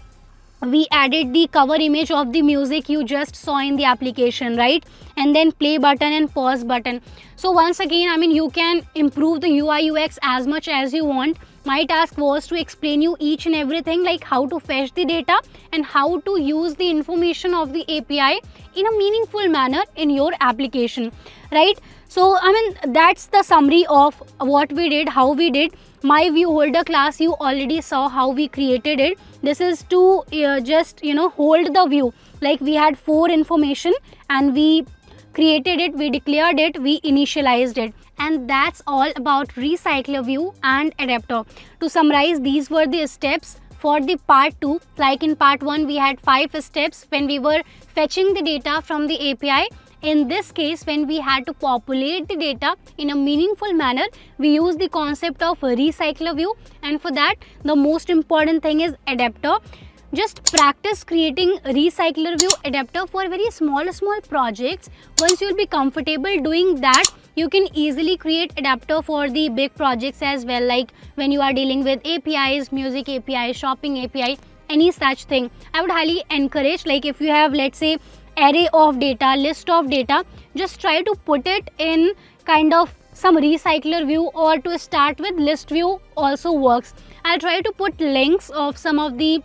we added the cover image of the music you just saw in the application, right? And then play button and pause button. So once again, I mean, you can improve the UI UX as much as you want. My task was to explain you each and everything, like how to fetch the data and how to use the information of the API in a meaningful manner in your application, right? So I mean, that's the summary of what we did, how we did. My view holder class, you already saw how we created it. This is to just hold the view. Like we had 4 information and we created it, we declared it, we initialized it. And that's all about recycler view and adapter. To summarize, these were the steps for the part 2. Like in part 1, we had 5 steps when we were fetching the data from the API. In this case, when we had to populate the data in a meaningful manner, we use the concept of recycler view. And for that, the most important thing is adapter. Just practice creating recycler view adapter for very small projects. Once you'll be comfortable doing that, you can easily create adapter for the big projects as well, like when you are dealing with APIs, music API, shopping API, any such thing. I would highly encourage, like if you have, let's say, array of data, list of data, just try to put it in kind of some recycler view, or to start with list view also works. I'll try to put links of some of the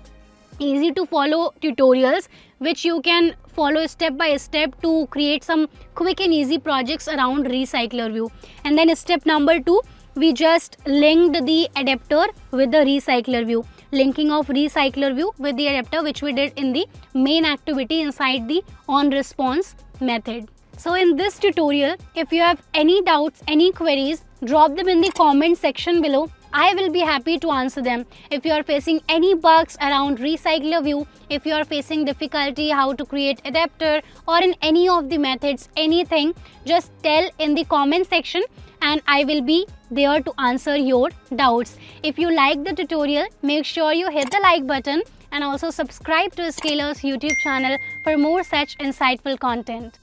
easy to follow tutorials which you can follow step by step to create some quick and easy projects around recycler view. And then step number 2, we just linked the adapter with the recycler view. Linking of recycler view with the adapter, which we did in the main activity inside the onResponse method. So in this tutorial, if you have any doubts, any queries, drop them in the comment section below. I will be happy to answer them. If you are facing any bugs around recycler view, if you are facing difficulty how to create adapter or in any of the methods, anything, just tell in the comment section and I will be there to answer your doubts. If you like the tutorial, make sure you hit the like button and also subscribe to Scalar's YouTube channel for more such insightful content.